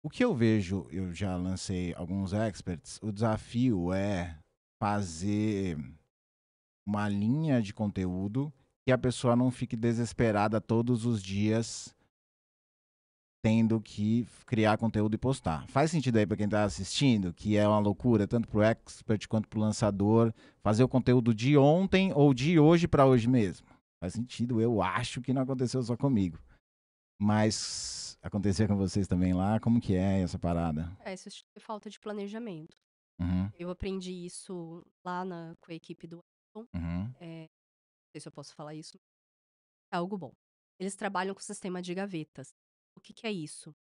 O que eu vejo, eu já lancei alguns experts, o desafio é fazer uma linha de conteúdo que a pessoa não fique desesperada todos os dias tendo que criar conteúdo e postar. Faz sentido aí para quem tá assistindo, que é uma loucura, tanto pro expert quanto pro lançador, fazer o conteúdo de ontem ou de hoje para hoje mesmo. Faz sentido, eu acho que não aconteceu só comigo. Mas aconteceu com vocês também lá? Como que é essa parada? Isso é falta de planejamento. Uhum, Eu aprendi isso lá com a equipe do Amazon. uhum. Não sei se eu posso falar isso. É algo bom. Eles trabalham com o sistema de gavetas. O que que é isso?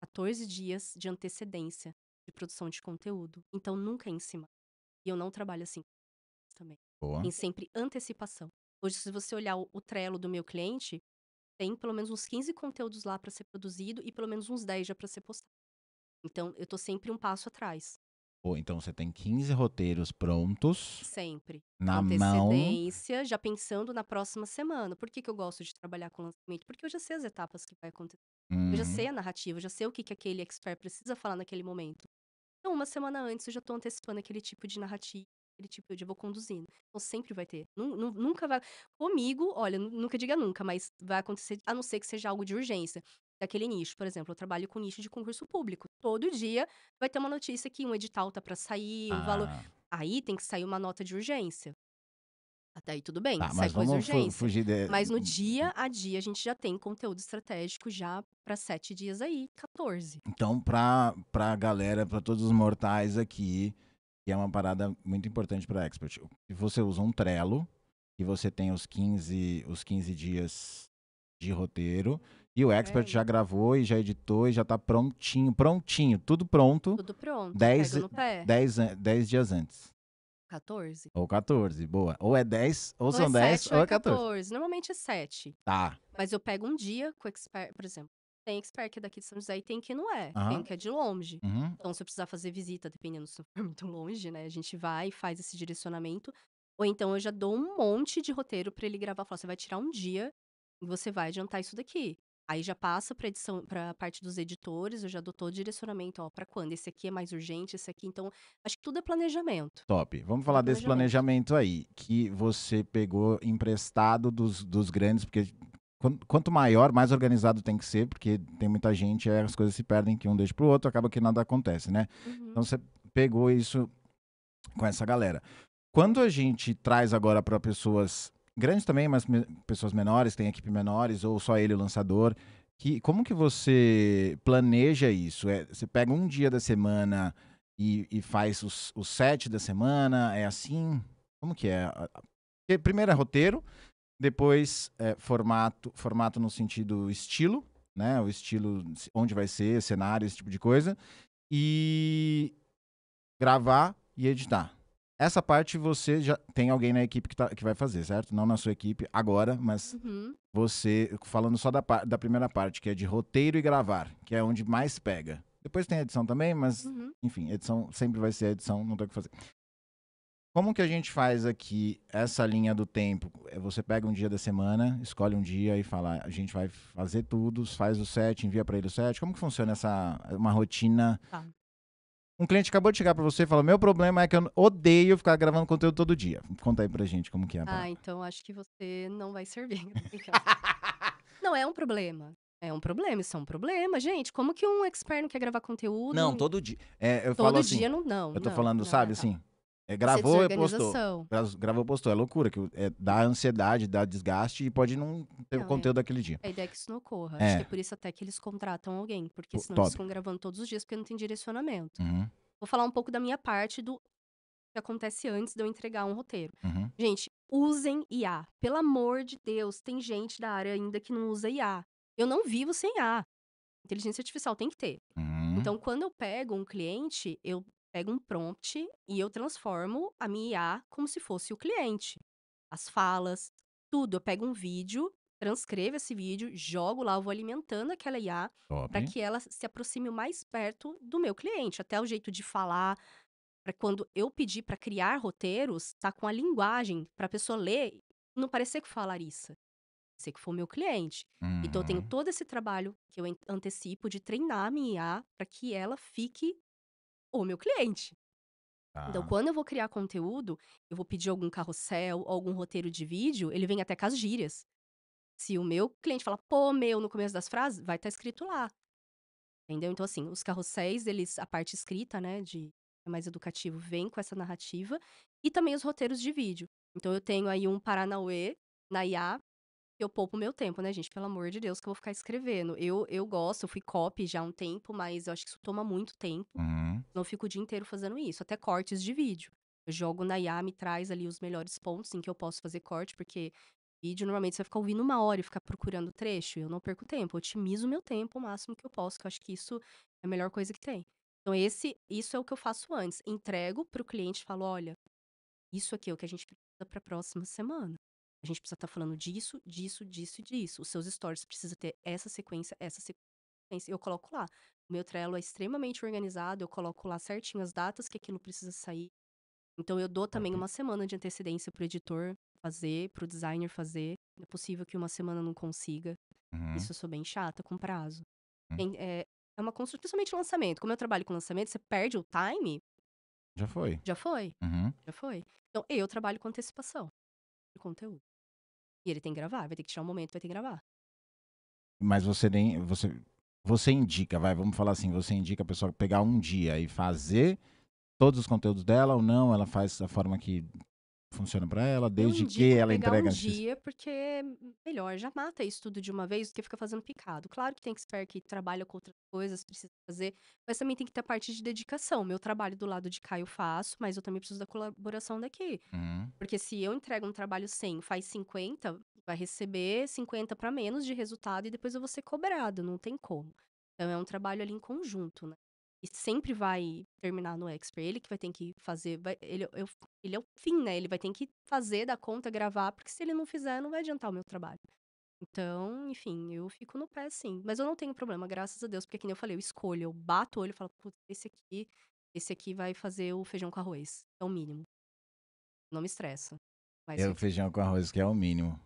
14 dias de antecedência de produção de conteúdo. Então nunca é em cima. E eu não trabalho assim também. Boa. Tem sempre antecipação. Hoje, se você olhar o Trello do meu cliente, tem pelo menos uns 15 conteúdos lá para ser produzido e pelo menos uns 10 já para ser postado. Então, eu tô sempre um passo atrás. Pô, então você tem 15 roteiros prontos Sempre. Com na mão. antecedência, já pensando na próxima semana. Por que que eu gosto de trabalhar com lançamento? Porque eu já sei as etapas que vai acontecer. Eu já sei Uhum. a narrativa, eu já sei o que que aquele expert precisa falar naquele momento. Então, uma semana antes, eu já tô antecipando aquele tipo de narrativa, aquele tipo de eu vou conduzindo. Então, sempre vai ter. Nunca vai. Comigo, olha, nunca diga nunca, mas vai acontecer, a não ser que seja algo de urgência. Daquele nicho, por exemplo, eu trabalho com nicho de concurso público. Todo dia vai ter uma notícia que um edital tá pra sair, o valor. Ah, Aí tem que sair uma nota de urgência. Até aí tudo bem, tá, sai mas coisa vamos urgência. fugir de. Mas no dia a dia a gente já tem conteúdo estratégico já pra 7 dias aí, 14. Então, pra galera, pra todos os mortais aqui, que é uma parada muito importante para expert. Se você usa um Trello, e você tem os 15 dias de roteiro, e o expert já É, gravou e já editou e já tá prontinho, prontinho, tudo pronto, tudo pronto, 10, pega no pé. 10 dias antes. 14. Ou 14, boa. Ou é 10, ou Ou é são 10, 7 ou ou é é 14. 14. Normalmente é 7. Tá. Mas eu pego um dia com o expert, por exemplo. Tem expert que é daqui de São José e tem que não é. Tem Aham. que é de longe. Uhum. Então, se eu precisar fazer visita, dependendo se não for muito longe, né? A gente vai e faz esse direcionamento. Ou então eu já dou um monte de roteiro pra ele gravar. Falo, você vai tirar um dia e você vai adiantar isso daqui. Aí já passa pra edição, pra parte dos editores, eu já dou todo o direcionamento, ó, pra quando? Esse aqui é mais urgente, esse aqui. Então, acho que tudo é planejamento. Top. Vamos Tudo é falar desse planejamento. planejamento aí, que você pegou emprestado dos grandes, porque quanto maior, mais organizado tem que ser, porque tem muita gente, aí as coisas se perdem que um deixa pro outro, acaba que nada acontece, né? Uhum. Então você pegou isso com essa galera. Quando a gente traz agora para pessoas grandes também, mas pessoas menores, tem equipe menores, ou só ele o lançador, como que você planeja isso? Você pega um dia da semana e faz os 7 da semana? É assim? Como que é? Porque primeiro é roteiro, depois é formato no sentido estilo, né? O estilo, onde vai ser, cenário, esse tipo de coisa. E gravar e editar. Essa parte você já tem alguém na equipe que vai fazer, certo? Não na sua equipe agora, mas Uhum. você, falando só da primeira parte, que é de roteiro e gravar, que é onde mais pega. Depois tem a edição também, mas, Uhum. enfim, edição sempre vai ser a edição, não tem o que fazer. Como que a gente faz aqui essa linha do tempo? Você pega um dia da semana, escolhe um dia e fala, a gente vai fazer tudo, faz o set, envia para ele o set. Como que funciona uma rotina? Tá. Um cliente acabou de chegar pra você e falou: meu problema é que eu odeio ficar gravando conteúdo todo dia. Conta aí pra gente como que é a Ah, parada. então acho que você não vai servir. Eu tô brincando. Não, é um problema. É um problema, isso é um problema, gente. Como que um expert não quer gravar Não, conteúdo todo dia. Eu falo todo assim, dia? Não, não, eu tô não, falando, não, sabe, tá. assim, Isso é gravou e postou. desorganização. Gravou, postou. É loucura, que dá ansiedade, dá desgaste e pode não ter o Não, conteúdo daquele dia. a ideia é que isso não ocorra. Acho que é É, por isso até que eles contratam alguém, porque senão eles top. ficam gravando todos os dias porque não tem direcionamento. Uhum, Vou falar um pouco da minha parte do que acontece antes de eu entregar um roteiro. uhum. Gente, usem IA. Pelo amor de Deus, tem gente da área ainda que não usa IA. Eu não vivo sem IA. Inteligência artificial tem que ter. Uhum. Então, quando eu pego um cliente, eu pego um prompt e eu transformo a minha IA como se fosse o cliente. As falas, tudo. Eu pego um vídeo, transcrevo esse vídeo, jogo lá, eu vou alimentando aquela IA Top. para que ela se aproxime o mais perto do meu cliente. Até o jeito de falar, para quando eu pedir para criar roteiros, tá com a linguagem para a pessoa ler, e não parecer que foi a Larissa, parecer que foi o meu cliente. Então eu tenho Uhum. todo esse trabalho que eu antecipo de treinar a minha IA para que ela fique o meu cliente. Então, Tá. quando eu vou criar conteúdo, eu vou pedir algum carrossel, algum roteiro de vídeo, ele vem até com as gírias. Se o meu cliente fala: "Pô, meu", no começo das frases, vai estar escrito lá, entendeu? Então, assim, os carrosséis, eles a parte escrita, né, de é mais educativo, vem com essa narrativa, e também os roteiros de vídeo. Então eu tenho aí um paranauê na IA, que eu poupo o meu tempo, né, gente, pelo amor de Deus, que eu vou ficar escrevendo. Eu gosto, eu fui copy já há um tempo, mas eu acho que isso toma muito tempo, Uhum. não fico o dia inteiro fazendo isso, até cortes de vídeo. Eu jogo na IA, me traz ali os melhores pontos em que eu posso fazer corte, porque vídeo normalmente você vai ficar ouvindo 1 hora e ficar procurando trecho, eu não perco tempo, eu otimizo o meu tempo o máximo que eu posso, que eu acho que isso é a melhor coisa que tem. Então isso é o que eu faço antes, entrego para o cliente e falo: "Olha, isso aqui é o que a gente precisa para a próxima semana. A gente precisa estar falando disso, disso, disso e disso. Os seus stories precisa ter essa sequência", eu coloco lá. O meu Trello é extremamente organizado, eu coloco lá certinho as datas que aquilo precisa sair. Então eu dou Top. também 1 semana de antecedência para o editor fazer, para o designer fazer. É possível que 1 semana não consiga. Uhum. Isso eu sou bem chata com prazo. Hum. É uma construção, principalmente lançamento. Como eu trabalho com lançamento, você perde o time, Já foi. já foi, Uhum. já foi. Então eu trabalho com antecipação de conteúdo. E ele tem que gravar, vai ter que tirar um momento, vai ter que gravar. Mas você indica, vai, vamos falar assim, você indica a pessoa pegar um dia e fazer todos os conteúdos dela ou não? Ela faz da forma que funciona pra ela, Eu desde que indico ela pegar um entrega antes. dia, porque é melhor, já mata isso tudo de uma vez do que fica fazendo picado. Claro que tem expert que trabalha com outras coisas, precisa fazer, mas também tem que ter a parte de dedicação. Meu trabalho do lado de cá eu faço, mas eu também preciso da colaboração daqui. Uhum. Porque se eu entrego um trabalho 100, faz 50, vai receber 50 para menos de resultado e depois eu vou ser cobrado, não tem como. Então é um trabalho ali em conjunto, né? E sempre vai terminar no expert. Ele que vai ter que fazer, ele é o fim, né? Ele vai ter que fazer da conta, gravar, porque se ele não fizer, não vai adiantar o meu trabalho. Então, enfim, eu fico no pé, sim. Mas eu não tenho problema, graças a Deus, porque, que nem eu falei, eu escolho, eu bato o olho e falo: "Putz, esse aqui vai fazer o feijão com arroz. É o mínimo. Não me estressa. Vai É ser o aqui." feijão com arroz, que é o mínimo.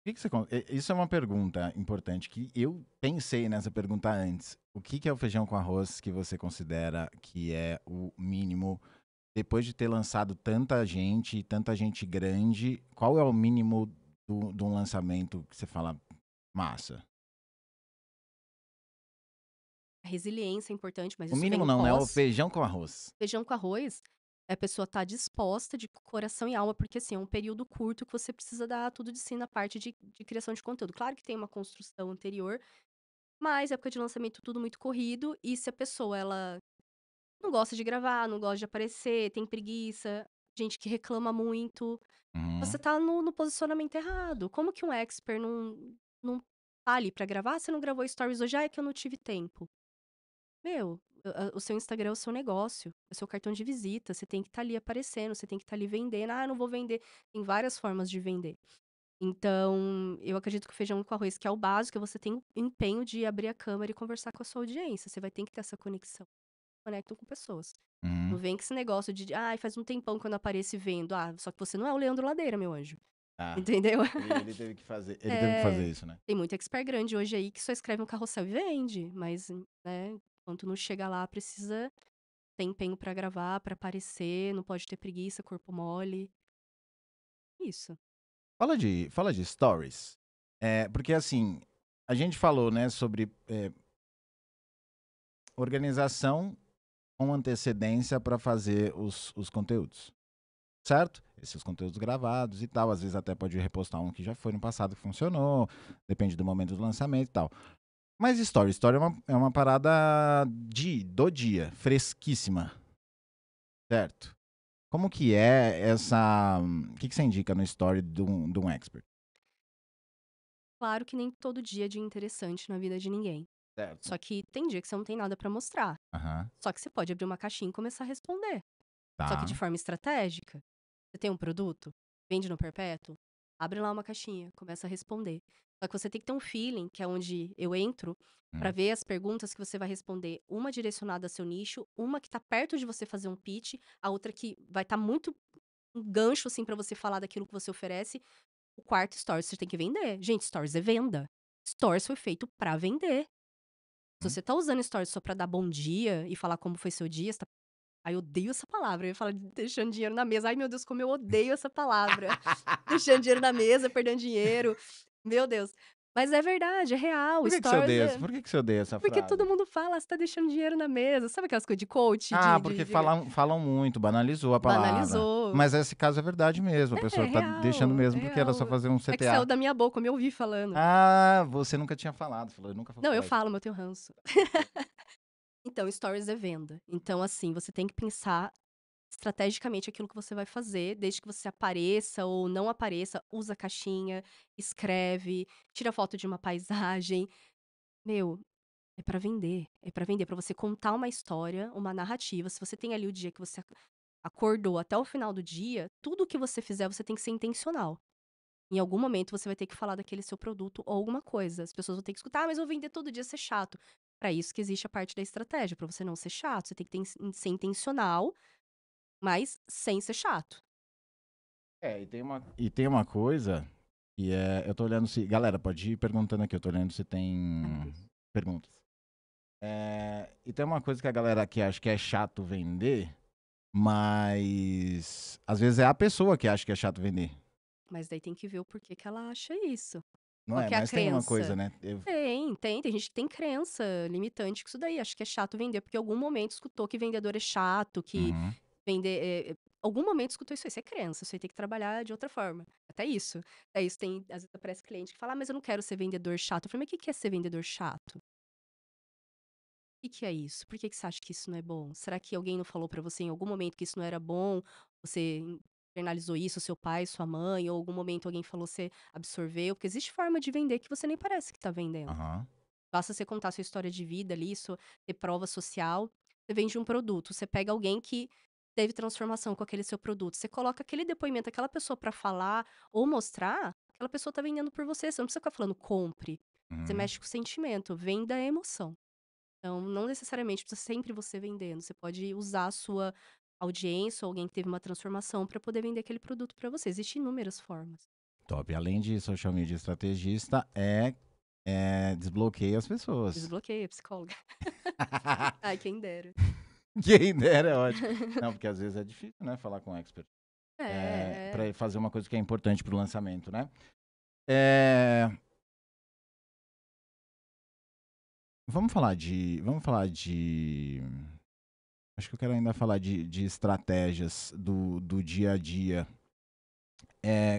O que você, isso é uma pergunta importante que eu pensei nessa pergunta antes. O que é o feijão com arroz que você considera que é o mínimo depois de ter lançado tanta gente grande? Qual é o mínimo de um lançamento que você fala massa? A resiliência é importante, mas O isso vem mínimo o não, né? O pós. feijão com arroz. Feijão com arroz, a pessoa tá disposta de coração e alma, porque, assim, é um período curto que você precisa dar tudo de si na parte de criação de conteúdo. Claro que tem uma construção anterior, mas época de lançamento tudo muito corrido, e se a pessoa ela não gosta de gravar, não gosta de aparecer, tem preguiça, gente que reclama muito, você Uhum. tá no posicionamento errado. Como que um expert não tá ali pra gravar? "Você não gravou stories hoje?", "Ah, é que eu não tive tempo". Meu, o seu Instagram é o seu negócio, é o seu cartão de visita, você tem que estar ali aparecendo, você tem que estar ali vendendo. "Ah, eu não vou vender", tem várias formas de vender. Então, eu acredito que o feijão com arroz, que é o básico, é você tem o empenho de abrir a câmera e conversar com a sua audiência, você vai ter que ter essa conexão, conectam com pessoas. Não Uhum. vem com esse negócio de: "Ai, faz um tempão que eu não apareço e vendo". Ah, só que você não é o Leandro Ladeira, meu anjo, Ah, entendeu? ele teve que fazer, ele teve que fazer É, isso, né? tem muito expert grande hoje aí que só escreve um carrossel e vende, mas, né, enquanto não chega lá, precisa ter empenho pra gravar, pra aparecer, não pode ter preguiça, corpo mole. Isso. Fala de stories. Porque assim, a gente falou, né, sobre organização com antecedência para fazer os conteúdos, certo? Esses conteúdos gravados e tal, às vezes até pode repostar um que já foi no passado que funcionou, depende do momento do lançamento e tal. Mas story é uma parada do dia, fresquíssima, certo? Como que é essa. O que você indica no story de um expert? Claro que nem todo dia é dia interessante na vida de ninguém. Certo. Só que tem dia que você não tem nada pra mostrar. Aham. Só que você pode abrir uma caixinha e começar a responder. Só que de Tá. forma estratégica. Você tem um produto, vende no perpétuo, abre lá uma caixinha, começa a responder. Só que você tem que ter um feeling, que é onde eu entro, pra Hum. ver as perguntas que você vai responder. Uma direcionada ao seu nicho, uma que tá perto de você fazer um pitch, a outra que vai estar muito um gancho, assim, pra você falar daquilo que você oferece. O quarto, stories, você tem que vender. Gente, stories é venda. Stories foi feito pra vender. Se Hum. você tá usando stories só pra dar bom dia e falar como foi seu dia, você tá Ai, eu odeio essa palavra, eu ia falar de deixando dinheiro na mesa. Ai, meu Deus, como eu odeio essa palavra. Deixando dinheiro na mesa, perdendo dinheiro. Meu Deus. Mas é verdade, é real. Por que que você Stories odeia é por que que você odeia essa porque frase? todo mundo fala: "Você tá deixando dinheiro na mesa". Sabe aquelas coisas de coach, Ah, de porque falam muito, banalizou a palavra. banalizou. Mas esse caso é verdade mesmo, a pessoa tá deixando É mesmo porque era só real. fazer um É que saiu CTA. da minha boca, eu me ouvi falando. Ah, você nunca tinha falado, falou: "Eu nunca vou Não, eu falar isso". falo, mas eu tenho ranço. Então, stories é venda. Então, assim, você tem que pensar estrategicamente aquilo que você vai fazer, desde que você apareça ou não apareça, usa caixinha, escreve, tira foto de uma paisagem. Meu, é pra vender, pra você contar uma história, uma narrativa. Se você tem ali o dia que você acordou até o final do dia, tudo que você fizer, você tem que ser intencional. Em algum momento você vai ter que falar daquele seu produto ou alguma coisa. As pessoas vão ter que escutar: "Ah, mas eu vou vender todo dia, ser chato". Pra isso que existe a parte da estratégia, pra você não ser chato, você tem que ser intencional, mas sem ser chato. É, e tem uma coisa que eu tô olhando se galera, pode ir perguntando aqui, eu tô olhando se tem Agradeço. perguntas. E tem uma coisa que a galera aqui acha que é chato vender, mas às vezes é a pessoa que acha que é chato vender, Mas daí tem que ver o porquê que ela acha isso. não Qual é? que é a Mas tem uma coisa, crença? né, Tem gente que tem crença limitante com isso daí, acha que é chato vender, porque em algum momento escutou que vendedor é chato, que Uhum. vender algum momento escutou isso aí é crença, isso aí tem que trabalhar de outra forma. Até isso. Até isso tem às vezes aparece cliente que fala: "Ah, mas eu não quero ser vendedor chato". Eu falei: "Mas o que que é ser vendedor chato? O que que é isso? Por que que você acha que isso não é bom? Será que alguém não falou pra você em algum momento que isso não era bom? Você internalizou isso, seu pai, sua mãe, ou algum momento alguém falou, você absorveu?" Porque existe forma de vender que você nem parece que tá vendendo. Aham. Basta você contar sua história de vida ali, ter prova social. Você vende um produto, você pega alguém que teve transformação com aquele seu produto, você coloca aquele depoimento, aquela pessoa pra falar ou mostrar, aquela pessoa tá vendendo por você. Você não precisa ficar falando compre. Você Uhum. mexe com o sentimento, venda é emoção. Então, não necessariamente precisa sempre você vendendo. Você pode usar a sua audiência ou alguém que teve uma transformação para poder vender aquele produto para você. Existem inúmeras formas. Top. Além de social media estrategista, desbloqueia as pessoas. Desbloqueia, psicóloga. Ai, quem dera. Quem dera é ótimo. Não, porque às vezes é difícil, né, falar com um expert, É. para fazer uma coisa que é importante para o lançamento, né. Eh, vamos falar de acho que eu quero ainda falar de estratégias do dia a dia.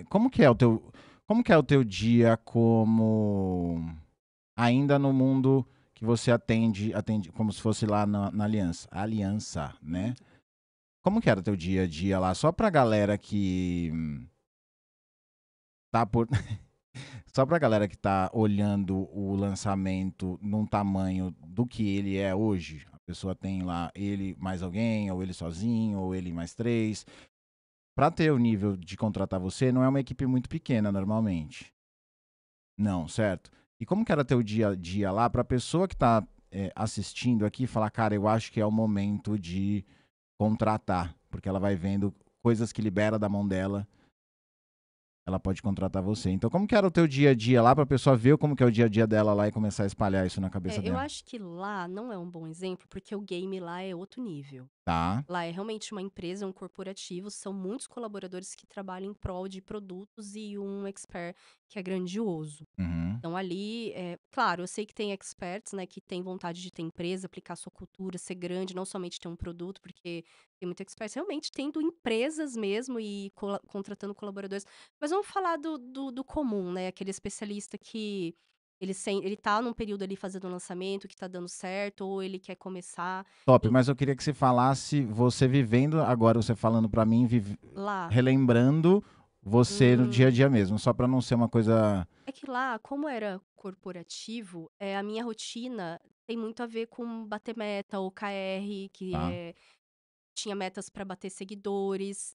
Como que é o teu dia como ainda no mundo que você atende como se fosse lá na aliança, Uhum. né. Como que era teu dia a dia lá? Só pra galera que tá por só pra galera que tá olhando o lançamento num tamanho do que ele é hoje. A pessoa tem lá ele mais alguém, ou ele sozinho, ou ele mais 3. Pra ter o nível de contratar você, não é uma equipe muito pequena normalmente. Não, certo? E como que era teu dia a dia lá pra pessoa que tá, assistindo aqui falar: "Cara, eu acho que é o momento de contratar", porque ela vai vendo coisas que libera da mão dela, ela pode contratar você. Então como que era o teu dia a dia lá pra pessoa ver como que é o dia a dia dela lá e começar a espalhar isso na cabeça Eu dela? acho que lá não é um bom exemplo, porque o game lá é outro nível. Tá. Lá é realmente uma empresa, é um corporativo, são muitos colaboradores que trabalham em prol de produtos e um expert que é grandioso. Uhum. Então ali, claro, eu sei que tem experts, né, que tem vontade de ter empresa, aplicar sua cultura, ser grande, não somente ter um produto, porque tem muito experts realmente tendo empresas mesmo e contratando colaboradores. Mas vamos falar do comum, né, aquele especialista que ele tá num período ali fazendo um lançamento que tá dando certo, ou ele quer começar Top, em mas eu queria que você falasse você vivendo agora, você falando pra mim, lá. relembrando você no dia a Hum. dia mesmo, só pra não ser uma coisa. É que lá, como era corporativo, a minha rotina tem muito a ver com bater meta, OKR, que Tá. tinha metas para bater seguidores,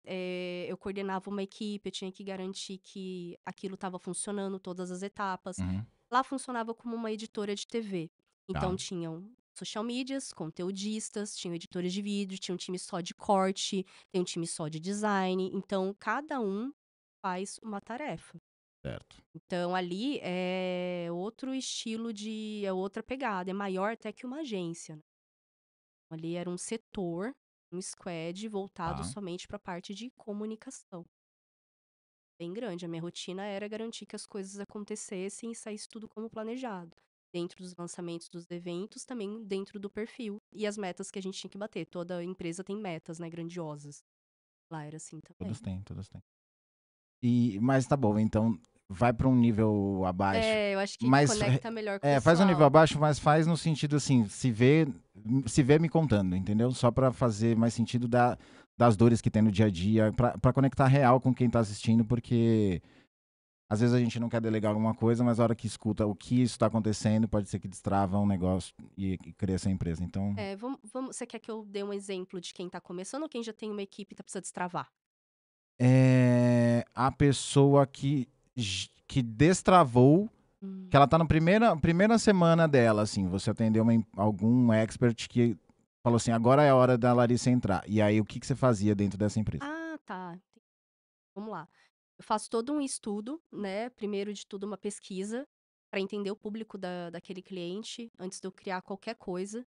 eu coordenava uma equipe, eu tinha que garantir que aquilo estava funcionando, todas as etapas. Uhum. Lá funcionava como uma editora de TV. Então Tá. tinham social medias, conteudistas, tinham editores de vídeo, tinha um time só de corte, tem um time só de design. Então cada um faz uma tarefa. Certo. Então ali é outro estilo é outra pegada, é maior até que uma agência, né. Ali era um setor, um squad voltado Tá. somente para a parte de comunicação. Bem grande. A minha rotina era garantir que as coisas acontecessem e saísse tudo como planejado. Dentro dos lançamentos dos eventos, também dentro do perfil. E as metas que a gente tinha que bater. Toda empresa tem metas, né, grandiosas. Lá era assim também. Todas têm, todas têm. Mas tá bom, então vai para um nível abaixo. É, eu acho que Mas conecta melhor com o faz um nível pessoal. abaixo, mas faz no sentido assim, se vê me contando, entendeu? Só para fazer mais sentido das dores que tem no dia a dia, para conectar real com quem tá assistindo, porque às vezes a gente não quer delegar alguma coisa, mas a hora que escuta o que isso está acontecendo, pode ser que destrava um negócio e cresça a empresa. Então, É, você quer que eu dê um exemplo de quem tá começando ou quem já tem uma equipe e tá precisando destravar? a pessoa que destravou, que Hum. ela tá na primeira semana dela, assim, você atendeu algum expert que falou assim, agora é a hora da Larissa entrar. E aí, o que você fazia dentro dessa empresa? Ah, tá. Vamos lá. Eu faço todo um estudo, né? Primeiro de tudo, uma pesquisa para entender o público daquele cliente antes de eu criar qualquer coisa.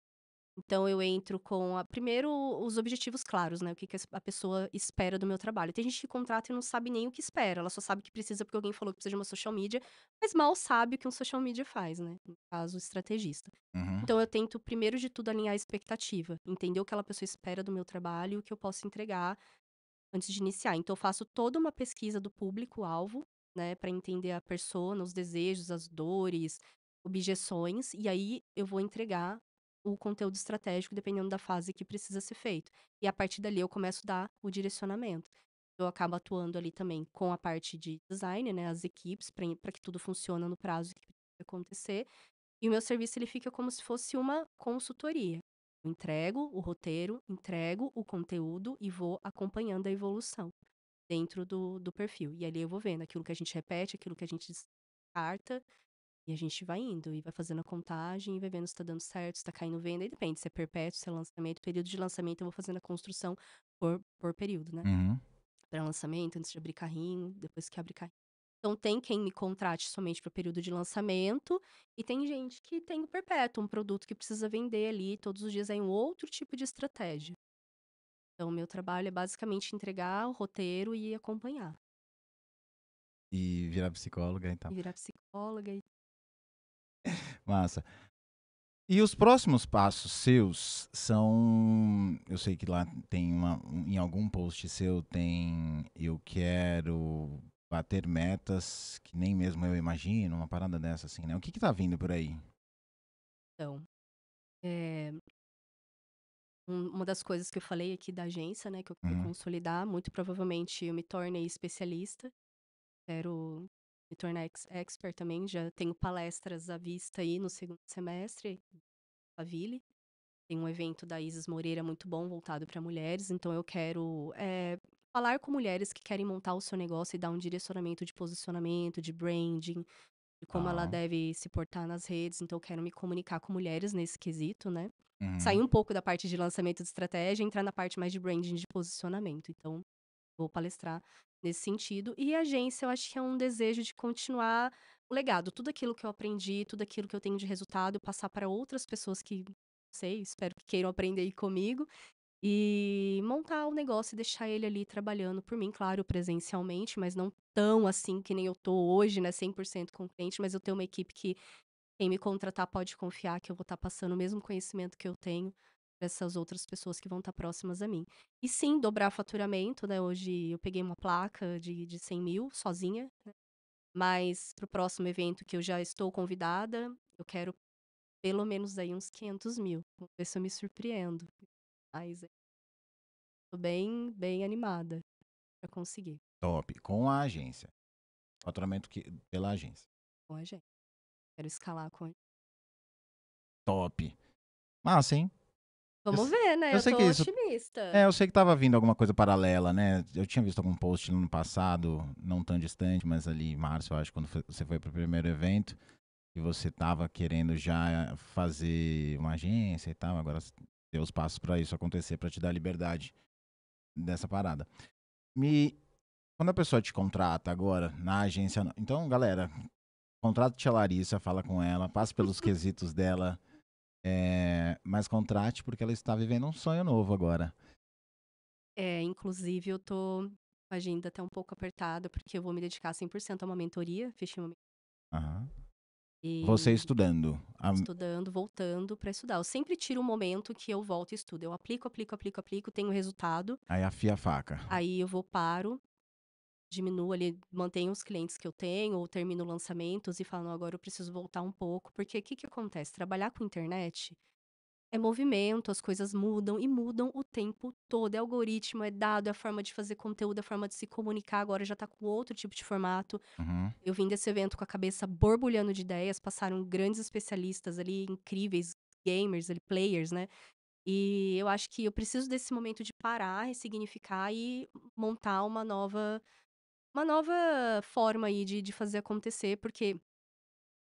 Então, eu entro com primeiro os objetivos claros, né? O que a pessoa espera do meu trabalho. Tem gente que contrata e não sabe nem o que espera, ela só sabe que precisa porque alguém falou que precisa de uma social media, mas mal sabe o que um social media faz, né? No caso, o estrategista. Uhum, Então, eu tento, primeiro de tudo, alinhar a expectativa, entender o que aquela pessoa espera do meu trabalho e o que eu posso entregar antes de iniciar. Então eu faço toda uma pesquisa do público-alvo, né, para entender a persona, os desejos, as dores, objeções, e aí eu vou entregar o conteúdo estratégico dependendo da fase que precisa ser feito. E a partir dali eu começo a dar o direcionamento. Eu acabo atuando ali também com a parte de design, né, as equipes, para que tudo funcione no prazo que precisa acontecer. E o meu serviço ele fica como se fosse uma consultoria. Eu entrego o roteiro, entrego o conteúdo e vou acompanhando a evolução dentro do perfil. E ali eu vou vendo aquilo que a gente repete, aquilo que a gente descarta, e a gente vai indo e vai fazendo a contagem e vai vendo se tá dando certo, se tá caindo venda. E depende se é perpétuo, se é lançamento. Período de lançamento eu vou fazendo a construção por período, né? uhum. Pré-lançamento, antes de abrir carrinho, depois que abre carrinho. Então tem quem me contrate somente para o período de lançamento e tem gente que tem o perpétuo, um produto que precisa vender ali todos os dias, é um outro tipo de estratégia. Então o meu trabalho é basicamente entregar o roteiro e acompanhar. E virar psicóloga e tal. E virar psicóloga e Massa. E os próximos passos seus são. Eu sei que lá tem em algum post seu tem. Eu quero bater metas que nem mesmo eu imagino, uma parada dessa assim, né? O que tá vindo por aí? então, eh, uma das coisas que eu falei aqui da agência, né, que eu quero Uhum. consolidar, muito provavelmente eu me tornei especialista, quero me tornar expert também, já tenho palestras à vista aí no segundo semestre, Faville. Tem um evento da Isis Moreira muito bom, voltado para mulheres, então eu quero, falar com mulheres que querem montar o seu negócio e dar um direcionamento de posicionamento, de branding, de como ela Tá. deve se portar nas redes, então eu quero me comunicar com mulheres nesse quesito, né. Sair Uhum. um pouco da parte de lançamento de estratégia e entrar na parte mais de branding, de posicionamento, então vou palestrar nesse sentido. E a agência eu acho que é um desejo de continuar o legado, tudo aquilo que eu aprendi, tudo aquilo que eu tenho de resultado, passar para outras pessoas que, não sei, espero que queiram aprender aí comigo, e montar o negócio e deixar ele ali trabalhando por mim, claro, presencialmente, mas não tão assim que nem eu tô hoje, né, 100% com o cliente, mas eu tenho uma equipe que quem me contratar pode confiar que eu vou estar passando o mesmo conhecimento que eu tenho para essas outras pessoas que vão estar próximas a mim. E sim, dobrar faturamento, né? Hoje eu peguei uma placa de 100 mil sozinha, mas para o próximo evento que eu já estou convidada, eu quero pelo menos aí uns 500 mil. Vamos ver se eu me surpreendo. Mas tô bem animada para conseguir. Top. Com a agência. Faturamento pela agência. Com a gente. Quero escalar com a gente. Top. Massa, hein? Eu, Vamos s- ver, né? eu Eu sei tô que é isso. otimista. Eu sei que tava vindo alguma coisa paralela, né? Eu tinha visto algum post no ano passado, não tão distante, mas ali em março, eu acho, quando você foi pro primeiro evento, e você tava querendo já fazer uma agência e tal, agora deu os passos pra isso acontecer, pra te dar liberdade dessa parada. Me, quando a pessoa te contrata agora na agência, então, galera, contrate a Larissa, fala com ela, passe pelos quesitos dela, mas contrate porque ela está vivendo um sonho novo agora. Inclusive eu tô com a agenda até um pouco apertada, porque eu vou me dedicar 100% a uma mentoria, fechei uma Aham. Você e estudando. estudando, voltando pra estudar. Eu sempre tiro um momento que eu volto e estudo. Eu aplico, aplico, aplico, aplico, tenho resultado, Aí afia a faca. aí eu vou, paro, diminuo ali, mantenho os clientes que eu tenho, ou termino lançamentos e falo: "Não, agora eu preciso voltar um pouco", porque o que que acontece? Trabalhar com internet é movimento, as coisas mudam e mudam o tempo todo. É algoritmo, é dado, é a forma de fazer conteúdo, é a forma de se comunicar. Agora já tá com outro tipo de formato. Uhum. Eu vim desse evento com a cabeça borbulhando de ideias, passaram grandes especialistas ali, incríveis, gamers, ali, players, né? E eu acho que eu preciso desse momento de parar, ressignificar e montar uma nova forma aí de fazer acontecer, porque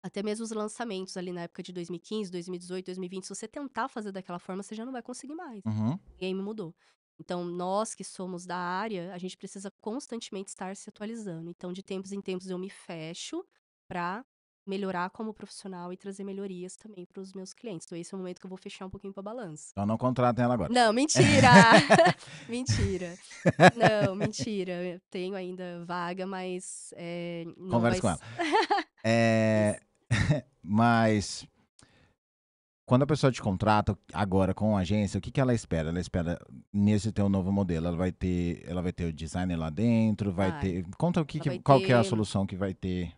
até mesmo os lançamentos ali na época de 2015, 2018, 2020, se você tentar fazer daquela forma, você já não vai conseguir mais. Uhum. O game mudou. Então, nós que somos da área, a gente precisa constantemente estar se atualizando. Então, de tempos em tempos, eu me fecho para melhorar como profissional e trazer melhorias também para os meus clientes. Então, esse é o momento que eu vou fechar um pouquinho para balanço. Então não contratem ela agora. Não, mentira! Mentira. Não, mentira. Eu tenho ainda vaga, mas não vai. Converse com ela. É, Isso. mas quando a pessoa te contrata agora com a agência, o que que ela espera? Ela espera nesse teu novo modelo, ela vai ter o designer lá dentro, vai Vai. ter. Conta Ela vai qual que é a ter. solução que vai ter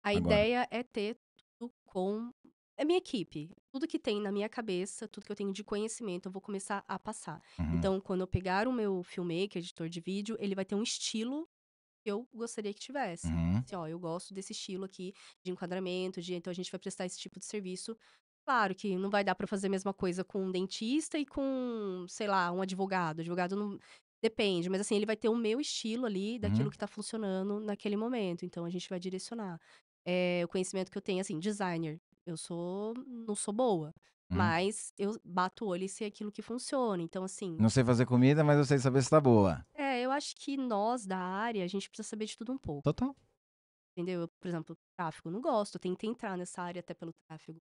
A agora. ideia é ter tudo com a minha equipe. Tudo que tem na minha cabeça, tudo que eu tenho de conhecimento, eu vou começar a passar. Uhum. Então, quando eu pegar o meu filmmaker, editor de vídeo, ele vai ter um estilo que eu gostaria que tivesse. Uhum. Assim, ó, eu gosto desse estilo aqui de enquadramento, então a gente vai prestar esse tipo de serviço. Claro que não vai dar pra fazer a mesma coisa com um dentista e com, sei lá, um advogado. Advogado não. Depende, mas assim, ele vai ter o meu estilo ali, daquilo Uhum. que tá funcionando naquele momento. Então a gente vai direcionar. O conhecimento que eu tenho, assim, designer. Não sou boa, Uhum. mas eu bato o olho e sei aquilo que funciona. Então, assim, Não sei fazer comida, mas eu sei saber se tá boa. eu acho que nós da área, a gente precisa saber de tudo um pouco. Total. Entendeu? Eu, por exemplo, tráfego, não gosto. Eu tentei entrar nessa área até pelo tráfego.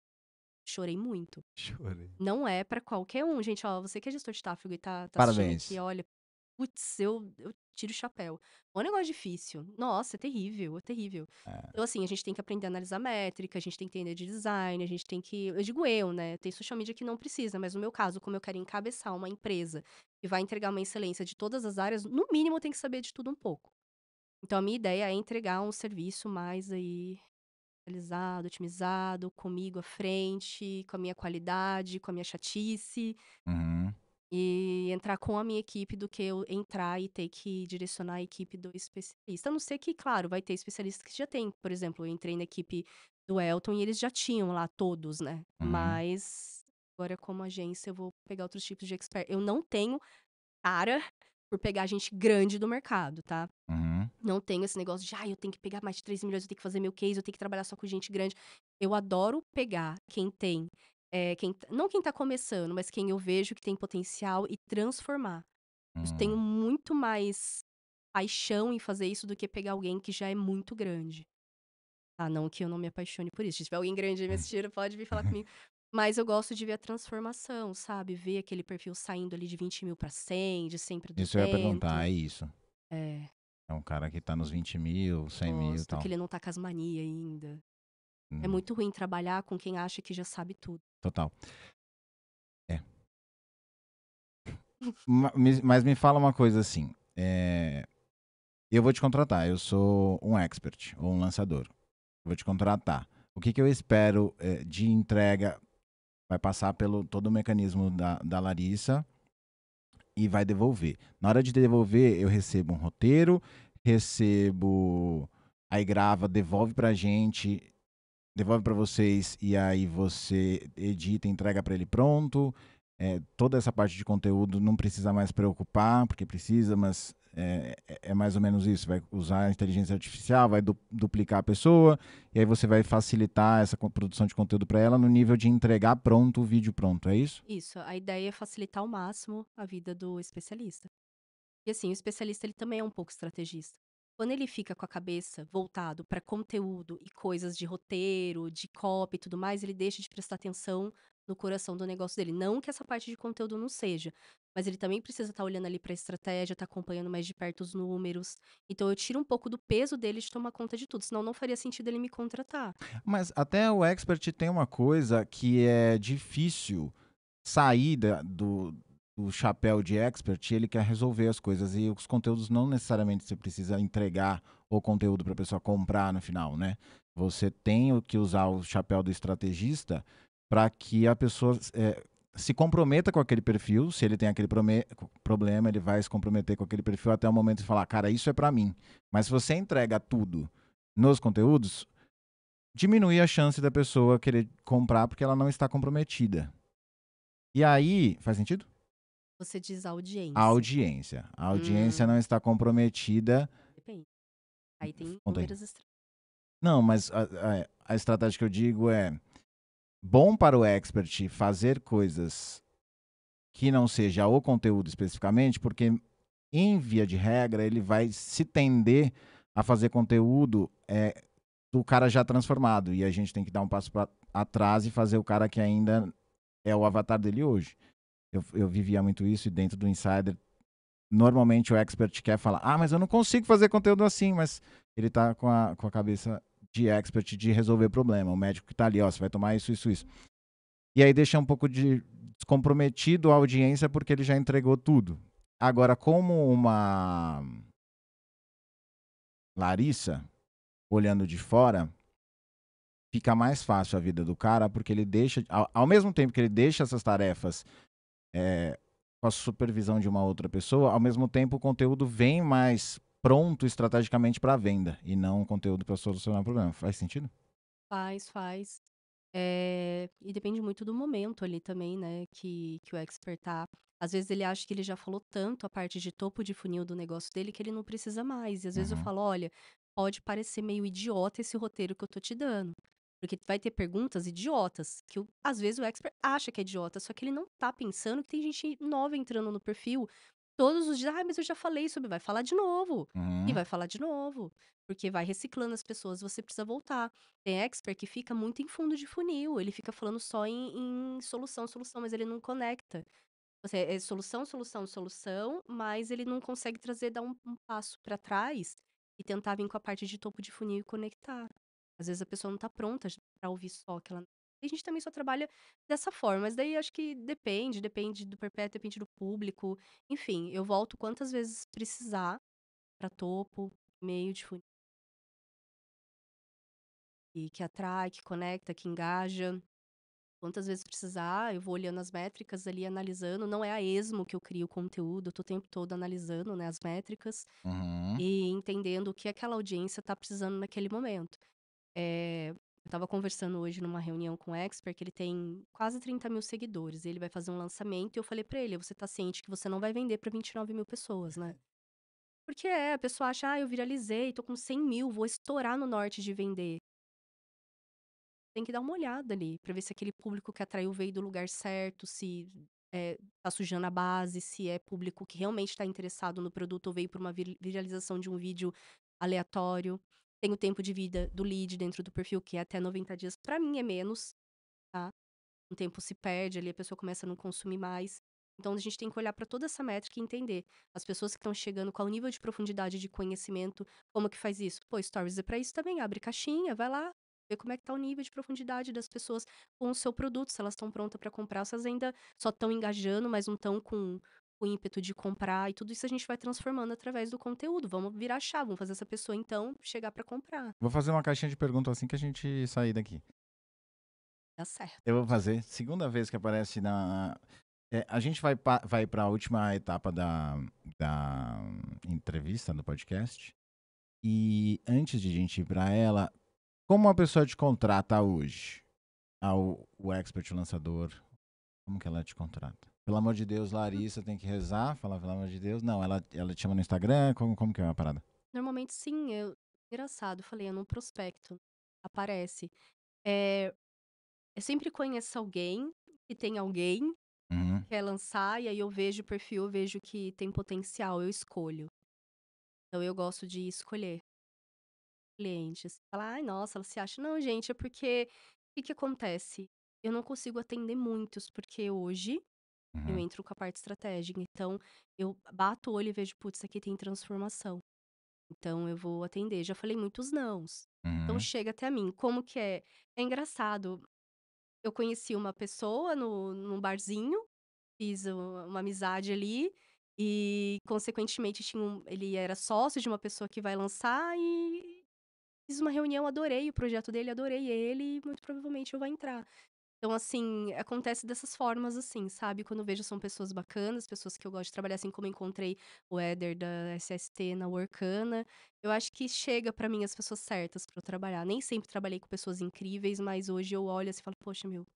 Chorei muito. Chorei. Não é pra qualquer um, gente. Ó, você que é gestor de tráfego e tá assistindo aqui, Parabéns. olha, putz, eu tiro o chapéu. É um negócio difícil. Nossa, é terrível, é terrível. É. Então, assim, a gente tem que aprender a analisar métrica, a gente tem que entender de design, a gente tem que. Eu digo eu, né? Tem social media que não precisa, mas no meu caso, como eu quero encabeçar uma empresa que vai entregar uma excelência de todas as áreas, no mínimo eu tenho que saber de tudo um pouco. Então, a minha ideia é entregar um serviço mais aí atualizado, otimizado, comigo à frente, com a minha qualidade, com a minha chatice, Uhum. e entrar com a minha equipe do que eu entrar e ter que direcionar a equipe do especialista. A não ser que, claro, vai ter especialistas que já tem. Por exemplo, eu entrei na equipe do Elton e eles já tinham lá todos, né? Uhum. Mas agora, como agência, eu vou pegar outros tipos de expert. Eu não tenho cara por pegar gente grande do mercado, tá? Uhum. Não tenho esse negócio de, eu tenho que pegar mais de 3 milhões, eu tenho que fazer meu case, eu tenho que trabalhar só com gente grande. Eu adoro pegar quem tem, não quem tá começando, mas quem eu vejo que tem potencial e transformar. Eu tenho Uhum. muito mais paixão em fazer isso do que pegar alguém que já é muito grande. Ah, não que eu não me apaixone por isso. Se tiver alguém grande aí me assistindo, pode vir falar comigo. Mas eu gosto de ver a transformação, sabe? Ver aquele perfil saindo ali de 20 mil pra 100, de 100 pra Isso eu ia perguntar, 200. é isso. É. É um cara que tá nos 20 mil, 100 mil e Gosto, que tal. ele não tá com as mania ainda. É Hum. muito ruim trabalhar com quem acha que já sabe tudo. Total. É. Mas me fala uma coisa assim. Eu vou te contratar. Eu sou um expert ou um lançador. Vou te contratar. O que que eu espero de entrega? Vai passar pelo todo o mecanismo da Larissa e vai devolver. Na hora de devolver, eu recebo um roteiro, recebo. Aí grava, devolve pra gente, devolve pra vocês e aí você edita, entrega pra ele pronto. Toda essa parte de conteúdo não precisa mais preocupar, porque precisa, mas é mais ou menos isso. Vai usar a inteligência artificial, vai duplicar a pessoa, e aí você vai facilitar essa produção de conteúdo para ela no nível de entregar pronto o vídeo pronto, é isso? Isso, a ideia é facilitar ao máximo a vida do especialista. E assim, o especialista ele também é um pouco estrategista. Quando ele fica com a cabeça voltado para conteúdo e coisas de roteiro, de copy e tudo mais, ele deixa de prestar atenção no coração do negócio dele. Não que essa parte de conteúdo não seja, mas ele também precisa estar olhando ali pra estratégia, tá acompanhando mais de perto os números. Então eu tiro um pouco do peso dele de tomar conta de tudo, senão não faria sentido ele me contratar. Mas até o expert tem uma coisa que é difícil sair do chapéu de expert, ele quer resolver as coisas e os conteúdos não necessariamente você precisa entregar o conteúdo para a pessoa comprar no final, né? Você tem que usar o chapéu do estrategista para que a pessoa se comprometa com aquele perfil. Se ele tem aquele problema, ele vai se comprometer com aquele perfil até o momento de falar, cara, isso é para mim. Mas se você entrega tudo nos conteúdos, diminui a chance da pessoa querer comprar porque ela não está comprometida. E aí, faz sentido? Você diz A audiência. audiência. A audiência não Hum, está comprometida. depende. Aí tem Conta aí. inúmeras Não, mas a estratégia que eu digo é bom para o expert fazer coisas que não seja o conteúdo especificamente, porque em via de regra ele vai se tender a fazer conteúdo do cara já transformado e a gente tem que dar um passo para atrás e fazer o cara que ainda é o avatar dele hoje. Eu vivia muito isso e dentro do Insider normalmente o expert quer falar, mas eu não consigo fazer conteúdo assim, mas ele tá com a cabeça de expert de resolver problema. O médico que tá ali, ó, você vai tomar isso, isso, isso. E aí deixa um pouco de descomprometido a audiência porque ele já entregou tudo. Agora, como uma Larissa, olhando de fora, fica mais fácil a vida do cara porque ele deixa, ao mesmo tempo que ele deixa essas tarefas com a supervisão de uma outra pessoa, ao mesmo tempo o conteúdo vem mais pronto estrategicamente para a venda e não um conteúdo para solucionar o problema. Faz sentido? faz, faz. E depende muito do momento ali também, né, que o expert tá. Às vezes ele acha que ele já falou tanto a parte de topo de funil do negócio dele que ele não precisa mais. E às vezes eu Uhum. falo, olha, pode parecer meio idiota esse roteiro que eu tô te dando. Porque vai ter perguntas idiotas, que às vezes o expert acha que é idiota, só que ele não tá pensando que tem gente nova entrando no perfil todos os dias. Mas eu já falei sobre, vai falar de novo. E Uhum. vai falar de novo. Porque vai reciclando as pessoas, você precisa voltar. Tem expert que fica muito em fundo de funil, ele fica falando só em solução, solução, mas ele não conecta. Você é solução, solução, solução, mas ele não consegue trazer, dar um passo para trás e tentar vir com a parte de topo de funil e conectar. Às vezes a pessoa não tá pronta para ouvir só aquela. A gente também só trabalha dessa forma, mas daí acho que depende do perpétuo, depende do público. Enfim, eu volto quantas vezes precisar para topo, meio de funil, e que atrai, que conecta, que engaja. Quantas vezes precisar, eu vou olhando as métricas ali, analisando. Não é a esmo que eu crio o conteúdo, eu tô o tempo todo analisando, né, as métricas Uhum. e entendendo o que aquela audiência tá precisando naquele momento. Eu estava conversando hoje numa reunião com o expert, que ele tem quase 30.000 seguidores. Ele vai fazer um lançamento e eu falei pra ele: você tá ciente que você não vai vender pra 29.000 pessoas, né? Porque a pessoa acha, eu viralizei, tô com 100.000, vou estourar no norte de vender. Tem que dar uma olhada ali, pra ver se aquele público que atraiu veio do lugar certo, se, tá sujando a base, se é público que realmente tá interessado no produto ou veio por uma viralização de um vídeo aleatório. Tem o tempo de vida do lead dentro do perfil, que é até 90 dias. Pra mim é menos, tá. O tempo se perde ali, a pessoa começa a não consumir mais. Então a gente tem que olhar pra toda essa métrica e entender. As pessoas que estão chegando, qual o nível de profundidade de conhecimento, como que faz isso? Pô, Stories é pra isso também, abre caixinha, vai lá, vê como é que tá o nível de profundidade das pessoas com o seu produto, se elas estão prontas pra comprar, se elas ainda só estão engajando, mas não estão com o ímpeto de comprar, e tudo isso a gente vai transformando através do conteúdo. Vamos virar a chave, vamos fazer essa pessoa então chegar pra comprar. Vou fazer uma caixinha de perguntas assim que a gente sair daqui. Dá certo. Eu vou fazer. Segunda vez que aparece a gente vai para a última etapa da entrevista do podcast. E antes de a gente ir para ela, como uma pessoa te contrata hoje? O expert, o lançador, como que ela te contrata? Pelo amor de Deus, Larissa tem que rezar, falar pelo amor de Deus. Não, ela te chama no Instagram, como que é a parada? Normalmente sim, engraçado, falei, eu não prospecto, aparece. Eh, eu sempre conheço alguém que tem alguém Uhum. que quer lançar, e aí eu vejo o perfil, eu vejo que tem potencial, eu escolho. Então eu gosto de escolher clientes. Falar: "Ai, nossa, ela se acha". Não, gente, é porque o que que acontece? eu não consigo atender muitos, porque hoje eu Uhum, entro com a parte estratégica. Então, eu bato o olho e vejo, putz, isso aqui tem transformação. Então, eu vou atender. Já falei muitos nãos. Então, uhum, chega até mim. Como que é? É engraçado. Eu conheci uma pessoa num barzinho, fiz uma amizade ali, e consequentemente ele era sócio de uma pessoa que vai lançar e fiz uma reunião, adorei o projeto dele, adorei ele e muito provavelmente eu vou entrar. Então, assim, acontece dessas formas, assim, sabe? Quando eu vejo são pessoas bacanas, pessoas que eu gosto de trabalhar, assim como eu encontrei o Éder da SST na Workana. Eu acho que chega pra mim as pessoas certas pra eu trabalhar. Nem sempre trabalhei com pessoas incríveis, mas hoje eu olho assim e falo, poxa, meu,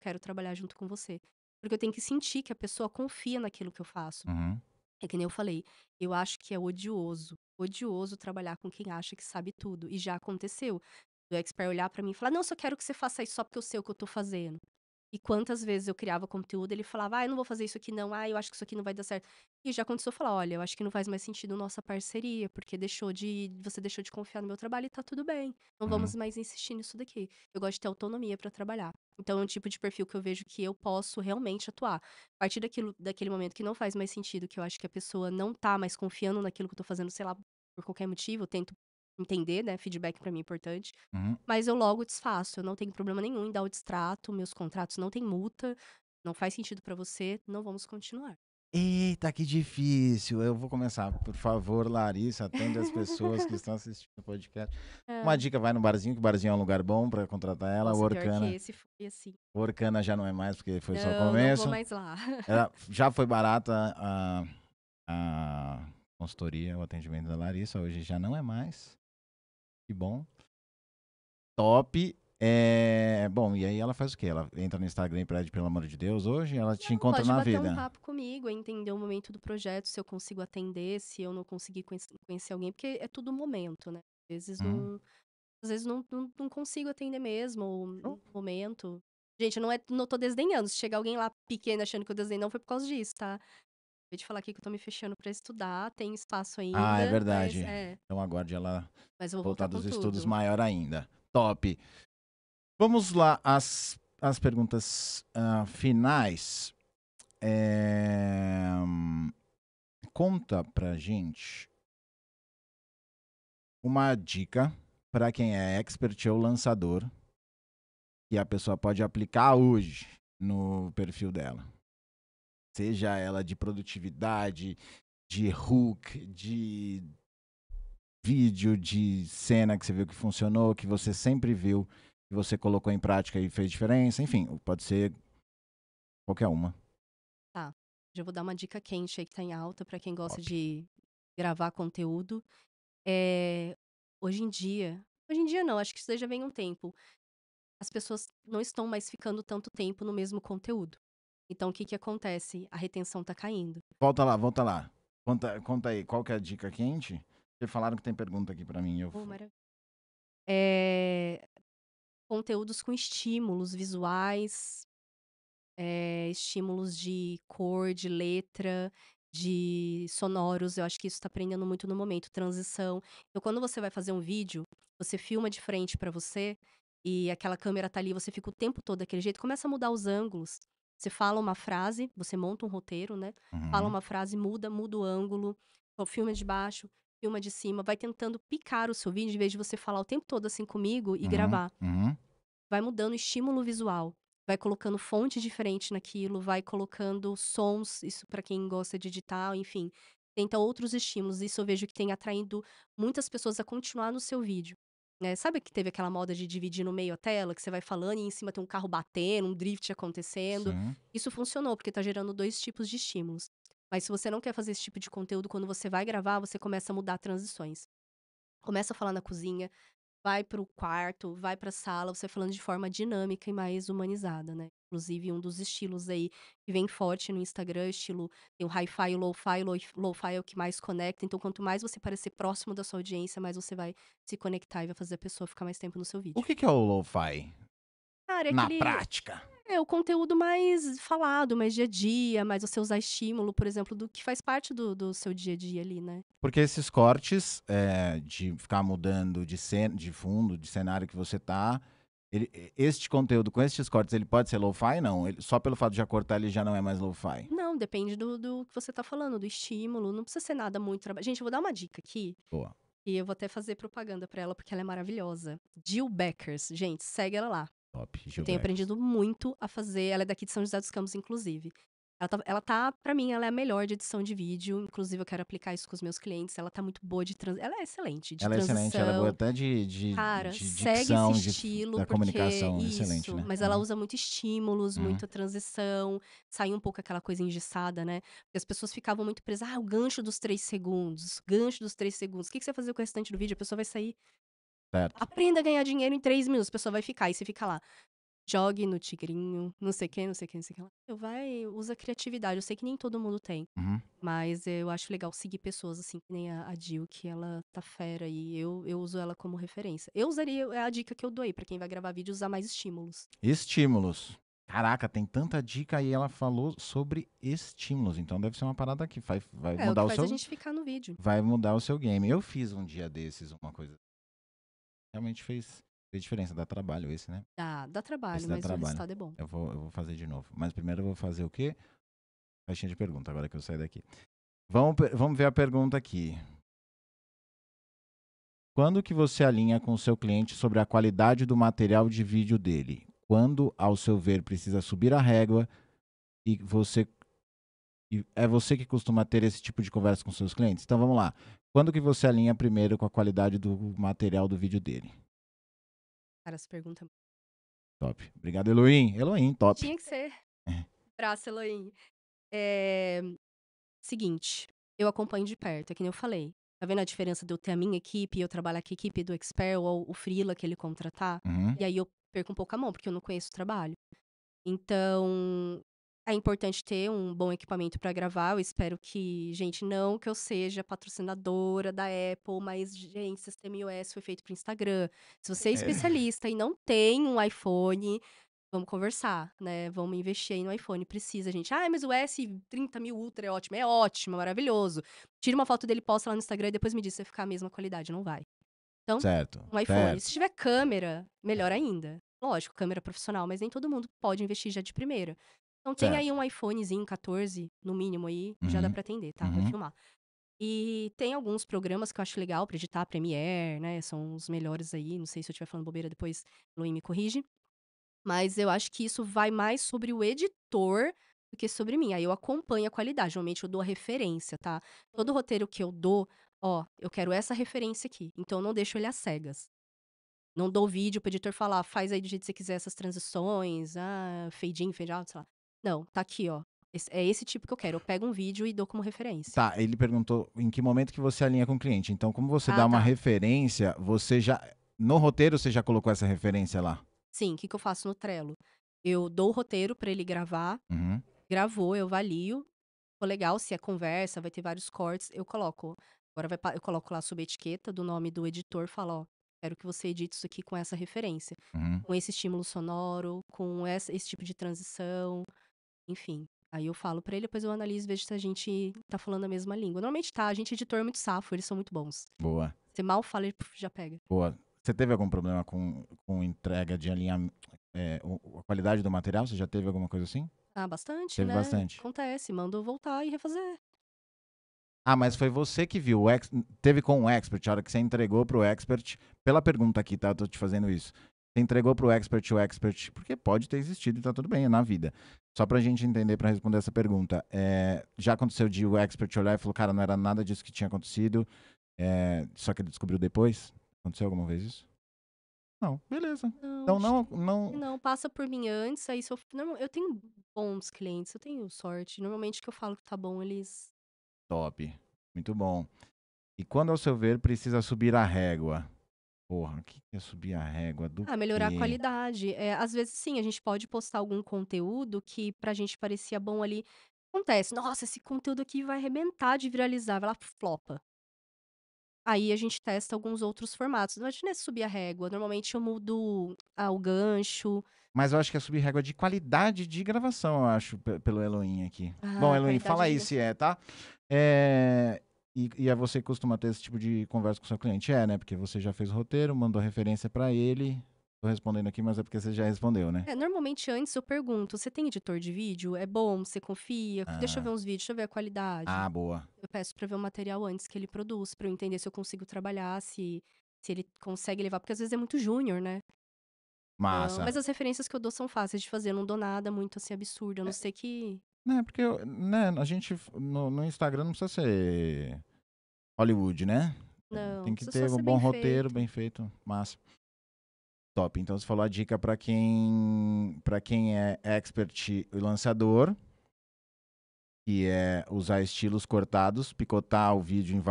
quero trabalhar junto com você. Porque eu tenho que sentir que a pessoa confia naquilo que eu faço. uhum, É que nem eu falei, eu acho que é odioso trabalhar com quem acha que sabe tudo. E já aconteceu do expert olhar pra mim e falar: "Não, eu só quero que você faça isso só porque eu sei o que eu tô fazendo". E quantas vezes eu criava conteúdo, ele falava: "Ah, eu não vou fazer isso aqui não. Ah, eu acho que isso aqui não vai dar certo". E já aconteceu eu falar: "Olha, eu acho que não faz mais sentido nossa parceria, porque você deixou de confiar no meu trabalho e tá tudo bem. Não vamos uhum, mais insistir nisso daqui". Eu gosto de ter autonomia pra trabalhar. Então é um tipo de perfil que eu vejo que eu posso realmente atuar. A partir daquele momento que não faz mais sentido, que eu acho que a pessoa não tá mais confiando naquilo que eu tô fazendo, sei lá, por qualquer motivo, eu tento entender, né, feedback pra mim é importante, uhum. mas eu logo desfaço, eu não tenho problema nenhum em dar o distrato, meus contratos não têm multa, não faz sentido pra você, não vamos continuar. Eita, que difícil. Eu vou começar. Por favor, Larissa, atende as pessoas que estão assistindo o podcast. Uma Hã. dica, vai no barzinho, que o barzinho é um lugar bom para contratar ela. O Nossa, pior que Orkana, esse foi assim, o Orkana já não é mais, porque foi só o não, não vou começo. mais lá. Ela, já foi barata a consultoria, o atendimento da Larissa, hoje já não é mais. Que bom. Top. Bom, e aí ela faz o quê? Ela entra no Instagram e pede, pelo amor de Deus, hoje ela te Não, encontra pode na bater um vida. papo comigo, entender o momento do projeto, se eu consigo atender, se eu não conseguir conhecer alguém, porque é tudo momento, né. Uhum. Às vezes não consigo atender mesmo, ou Show. no momento. Gente, não tô desdenhando, se chegar alguém lá pequeno achando que eu desdenho não foi por causa disso, tá. Acabei de falar aqui que eu tô me fechando pra estudar, tem espaço Ah, é ainda, mas verdade. Então aguarde ela mas eu vou voltar voltar com dos estudos tudo. maior ainda. Top. Vamos lá, as perguntas finais. É, conta pra gente uma dica para quem é expert ou lançador que a pessoa pode aplicar hoje no perfil dela. Seja ela de produtividade, de hook, de vídeo, de cena que você viu que funcionou, que você sempre viu, que você colocou em prática e fez diferença. Enfim, pode ser qualquer uma. Tá, já vou dar uma dica quente aí que tá em alta pra quem gosta de gravar conteúdo. Eh, hoje em dia não, acho que isso daí já vem um tempo. As pessoas não estão mais ficando tanto tempo no mesmo conteúdo. Então o que que acontece? A retenção tá caindo. Volta lá, volta lá. Conta aí, qual que é a dica quente? Porque falaram que tem pergunta aqui pra mim. Oh, Eh, conteúdos com estímulos visuais, estímulos de cor, de letra, de sonoros, eu acho que isso tá prendendo muito no momento, transição. Então quando você vai fazer um vídeo, você filma de frente pra você, e aquela câmera tá ali, você fica o tempo todo daquele jeito, começa a mudar os ângulos. Você fala uma frase, você monta um roteiro, né, fala Uhum, uma frase, muda o ângulo, ou filma de baixo, filma de cima, vai tentando picar o seu vídeo, em vez de você falar o tempo todo assim comigo e uhum, gravar. uhum. Vai mudando o estímulo visual, vai colocando fonte diferente naquilo, vai colocando sons, isso pra quem gosta de digital, enfim, tenta outros estímulos. Isso eu vejo que tem atraindo muitas pessoas a continuar no seu vídeo, né. Sabe que teve aquela moda de dividir no meio a tela, que você vai falando e em cima tem um carro batendo, um drift acontecendo? Sim. Isso funcionou, porque tá gerando 2 tipos de estímulos. Mas se você não quer fazer esse tipo de conteúdo, quando você vai gravar, você começa a mudar transições. Começa a falar na cozinha, vai para o quarto, vai pra sala, você falando de forma dinâmica e mais humanizada, né. Inclusive um dos estilos aí que vem forte no Instagram, estilo tem o hi-fi e o lo-fi, lo-fi é o que mais conecta, então quanto mais você parecer próximo da sua audiência, mais você vai se conectar e vai fazer a pessoa ficar mais tempo no seu O vídeo. que que é o lo-fi? Cara, é Na aquele prática. o conteúdo mais falado, mais dia a dia, mais você usar estímulo, por exemplo, do que faz parte do seu dia a dia ali, né. Porque esses cortes de ficar mudando de fundo, de cenário que você tá, Este conteúdo com estes cortes, ele pode ser lo-fi? Não. Só pelo fato de já cortar, ele já não é mais lo-fi. Não, depende do que você tá falando, do estímulo. Não precisa ser nada muito trabalho. Gente, eu vou dar uma dica aqui. Boa. E eu vou até fazer propaganda pra ela, porque ela é maravilhosa. Jill Beckers. Gente, segue ela lá. Top. Eu tenho aprendido muito a fazer. Ela é daqui de São José dos Campos, inclusive. Pra mim, ela é a melhor de edição de vídeo. Inclusive, eu quero aplicar isso com os meus clientes. Ela tá muito boa de ela é excelente de Ela é excelente, ela é boa transição. até de Cara, segue esse dicção, estilo, da porque comunicação. Excelente, isso. né? Mas ela usa muito estímulos, Uhum. muita transição. Sai um pouco aquela coisa engessada, né? Porque as pessoas ficavam muito presas. Ah, o gancho dos 3 segundos. Gancho dos 3 segundos. O que você vai fazer com o restante do vídeo? A pessoa vai sair. Certo. Aprenda a ganhar dinheiro em 3 minutos. A pessoa vai ficar. E você fica lá. Jogue no tigrinho, não sei o que, não sei o que, não sei o que lá. Usa criatividade. Eu sei que nem todo mundo tem. Uhum. Mas eu acho legal seguir pessoas assim, que nem a Jill, que ela tá fera e eu uso ela como referência. Eu usaria, é a dica que eu dou aí pra quem vai gravar vídeo, usar mais estímulos. Estímulos. Caraca, tem tanta dica aí. Ela falou sobre estímulos. Então deve ser uma parada que vai É, o mudar que o faz a seu. gente ficar no vídeo. Vai mudar o seu game. Eu fiz um dia desses uma coisa. Realmente fez diferença. Dá trabalho esse, né? Dá trabalho, Esse dá mas o trabalho. resultado é bom. Eu vou fazer de novo. Mas primeiro eu vou fazer o quê? Caixinha de pergunta, agora que eu saio daqui. Vamos ver a pergunta aqui. Quando que você alinha com o seu cliente sobre a qualidade do material de vídeo dele? Quando, ao seu ver, precisa subir a régua e é você que costuma ter esse tipo de conversa com seus clientes? Então vamos lá. Quando que você alinha primeiro com a qualidade do material do vídeo dele? Cara, essa pergunta Top. Obrigado, Elohim. Elohim, top. tinha que ser. É. Braço, Elohim. Seguinte, eu acompanho de perto, é que nem eu falei. Tá vendo a diferença de eu ter a minha equipe e eu trabalhar com a equipe do expert ou o freela que ele contratar? Uhum. E aí eu perco um pouco a mão, porque eu não conheço o trabalho. Então, é importante ter um bom equipamento pra gravar. Eu espero que, gente, não que eu seja patrocinadora da Apple, mas, gente, sistema iOS foi feito pro Instagram. Se você é especialista e não tem um iPhone, vamos conversar, né? Vamos investir aí no iPhone. Precisa, gente. Ah, mas o S30.000 Ultra é ótimo. É ótimo, é maravilhoso. Tira uma foto dele, posta lá no Instagram e depois me diz se vai ficar a mesma qualidade. Não vai. Então, Certo, um iPhone. Se certo. tiver câmera, melhor ainda. Lógico, câmera profissional, mas nem todo mundo pode investir já de primeira. Então tem aí Certo. um iPhonezinho 14, no mínimo aí, já dá Uhum. pra atender, tá? Vai Uhum. filmar. E tem alguns programas que eu acho legal pra editar, Premiere, né? São os melhores aí. Não sei se eu estiver falando bobeira depois, Luim me corrige. Mas eu acho que isso vai mais sobre o editor do que sobre mim. Aí eu acompanho a qualidade. Normalmente eu dou a referência, tá? Todo roteiro que eu dou, ó, eu quero essa referência aqui. Então eu não deixo ele às cegas. Não dou vídeo pro editor falar, faz aí do jeito que você quiser essas transições, fade in, fade out, sei lá. Não, tá aqui, ó. É esse tipo que eu quero. Eu pego um vídeo e dou como referência. Tá, ele perguntou em que momento que você alinha com o cliente. Então, como você Ah, dá uma tá. referência, você já. No roteiro você já colocou essa referência lá? Sim, o que que eu faço no Trello? Eu dou o roteiro pra ele gravar, Uhum. gravou, eu avalio. Ficou legal, se é conversa, vai ter vários cortes, eu coloco. Agora eu coloco lá sob etiqueta do nome do editor, falo, ó, quero que você edite isso aqui com essa referência. Uhum. Com esse estímulo sonoro, com esse tipo de transição, enfim. Aí eu falo pra ele, depois eu analiso e vejo se a gente tá falando a mesma língua. Normalmente tá, a gente editor é muito safo, eles são muito bons. Boa, Você mal fala, ele já pega. boa. Você teve algum problema com entrega de alinhamento, a qualidade do material? Você já teve alguma coisa assim? Ah, bastante, Teve né? bastante. Acontece, mando voltar e refazer. Ah, mas foi você que viu, teve com o expert, a hora que você entregou pro expert, pela pergunta aqui, tá? Eu tô te fazendo isso. Você entregou pro expert, o expert, porque pode ter existido e tá tudo bem, é na vida. Só pra gente entender, pra responder essa pergunta, já aconteceu de o expert olhar e falou, cara, não era nada disso que tinha acontecido, só que ele descobriu depois? Aconteceu alguma vez isso? Não, beleza. Não, Então não... não, passa por mim antes, aí se eu, eu tenho bons clientes, eu tenho sorte. Normalmente que eu falo que tá bom, eles Top, muito bom. E quando, ao seu ver, precisa subir a régua? Porra, o que é subir a régua do melhorar a quê? qualidade. Às vezes, sim, a gente pode postar algum conteúdo que pra gente parecia bom ali. Acontece, nossa, esse conteúdo aqui vai arrebentar de viralizar, vai lá, flopa. Aí a gente testa alguns outros formatos. Não é subir a régua. Normalmente eu mudo o gancho. Mas eu acho que é subir régua de qualidade de gravação, eu acho, pelo Elohim aqui. Bom, Ah, Elohim, fala qualidade de. aí se é, tá? É, e é você que costuma ter esse tipo de conversa com o seu cliente? É, né? Porque você já fez o roteiro, mandou referência pra ele, tô respondendo aqui, mas é porque você já respondeu, né? Normalmente antes eu pergunto: "Você tem editor de vídeo? É bom? Você confia? Deixa eu ver Ah, uns vídeos, deixa eu ver a qualidade". boa. Eu peço pra ver o material antes que ele produz, pra eu entender se eu consigo trabalhar, se ele consegue levar, porque às vezes é muito júnior, né. Então, Massa. mas as referências que eu dou são fáceis de fazer, eu não dou nada muito, assim, absurdo, a não ser que Né, porque, né, a gente no Instagram não precisa ser Hollywood, né? não, Tem que precisa só ter um ser bom bem roteiro, feito. bem feito, massa. Top. Então você falou a dica para quem é expert e lançador, que é usar estilos cortados, picotar o vídeo em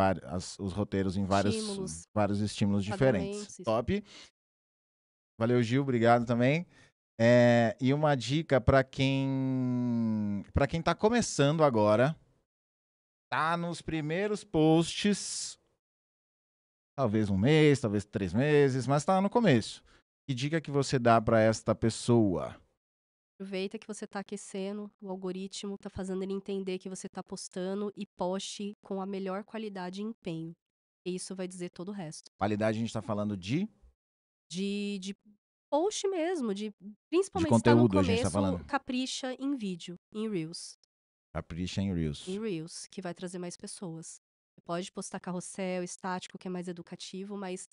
os roteiros em vários, Estímulos, vários estímulos diferentes. enquadramentos, isso. Top. Valeu, Gil. Obrigado também. E uma dica para quem tá começando agora, tá nos primeiros posts, talvez um mês, talvez 3 meses, mas tá no começo. Que dica que você dá para esta pessoa? Aproveita que você tá aquecendo, o algoritmo tá fazendo ele entender que você tá postando e poste com a melhor qualidade e empenho. E isso vai dizer todo o resto. Qualidade a gente tá falando De post mesmo, de principalmente se tá no conteúdo, a gente tá começo, falando. capricha em vídeo, em reels. Capricha em Em Reels. reels, que vai trazer mais pessoas. Você pode postar carrossel, estático, que é mais educativo, mas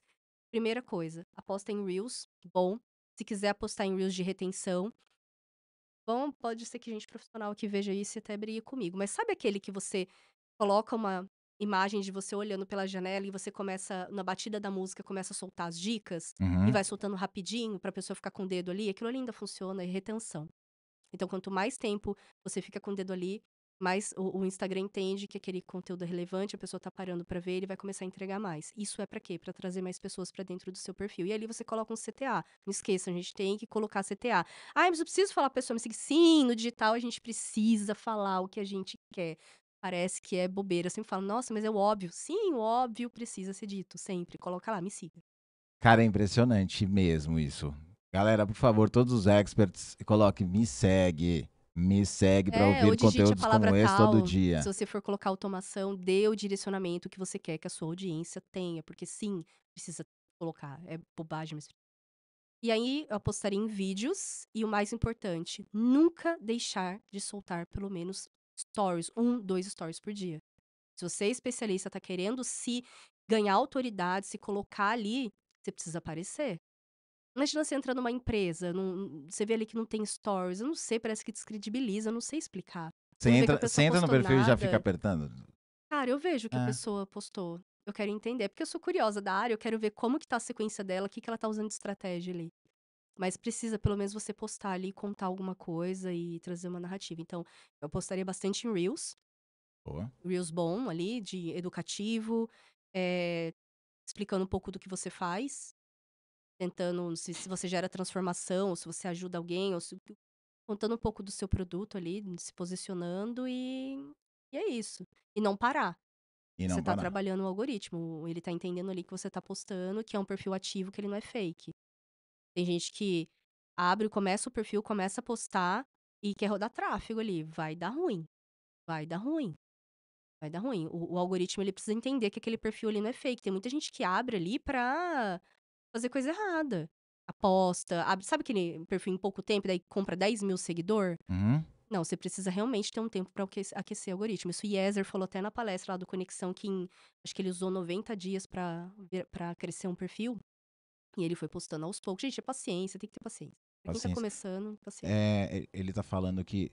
primeira coisa, aposta em reels, bom. Se quiser apostar em reels de retenção, bom, pode ser que gente profissional que veja isso e até brigue comigo. Mas sabe aquele que você coloca uma imagem de você olhando pela janela e você começa, na batida da música, começa a soltar as dicas e Uhum. vai soltando rapidinho pra pessoa ficar com o dedo ali? Aquilo ali ainda funciona, é retenção. Então, quanto mais tempo você fica com o dedo ali, mais o Instagram entende que aquele conteúdo é relevante, a pessoa tá parando pra ver, ele vai começar a entregar mais. Isso é pra quê? Pra trazer mais pessoas pra dentro do seu perfil. E ali você coloca um CTA. Não esqueça, a gente tem que colocar CTA. Ah, mas eu preciso falar pra pessoa me seguir. Sim, no digital a gente precisa falar o que a gente quer. Parece que é bobeira. Eu sempre falo, nossa, mas é o óbvio. Sim, o óbvio precisa ser dito, sempre. Coloca lá, me siga. Cara, é impressionante mesmo isso. Galera, por favor, todos os experts, coloque me segue. Me segue para Ou ouvir digite a conteúdos palavra como esse todo tal. Se dia. você for colocar automação, dê o direcionamento que você quer que a sua audiência tenha, porque sim, precisa colocar, é bobagem, mas e aí, eu apostaria em vídeos e o mais importante, nunca deixar de soltar pelo menos stories, 1, 2 stories por dia. Se você é especialista, tá querendo se ganhar autoridade, se colocar ali, você precisa aparecer. Imagina você entra numa empresa, você vê ali que não tem stories, eu não sei, parece que descredibiliza, eu não sei explicar. Você Quando vê que a entra, pessoa você entra no postou perfil e já fica nada, apertando? cara, eu vejo o que a É. pessoa postou. Eu quero entender, porque eu sou curiosa da área, eu quero ver como que tá a sequência dela, o que que ela tá usando de estratégia ali. Mas precisa pelo menos você postar ali, contar alguma coisa e trazer uma narrativa. Então, eu postaria bastante em reels, Boa. reels bom ali, de educativo, explicando um pouco do que você faz, tentando se você gera transformação, ou se você ajuda alguém, ou se contando um pouco do seu produto ali, se posicionando e é isso. E não parar. E Você não tá parar. trabalhando o algoritmo, ele tá entendendo ali que você tá postando, que é um perfil ativo, que ele não é fake. Tem gente que abre, começa o perfil, começa a postar e quer rodar tráfego ali, vai dar ruim, vai dar ruim, vai dar ruim. O algoritmo, ele precisa entender que aquele perfil ali não é fake. Tem muita gente que abre ali pra fazer coisa errada. Aposta, abre, sabe aquele perfil em pouco tempo, daí compra 10.000 seguidor? Uhum. Não, você precisa realmente ter um tempo para aquecer o algoritmo. Isso o Yeser falou até na palestra lá do Conexão, que acho que ele usou 90 dias para crescer um perfil. E ele foi postando aos poucos. Gente, é paciência, tem que ter paciência. Pra quem tá Paciência. começando, paciência. Ele tá falando que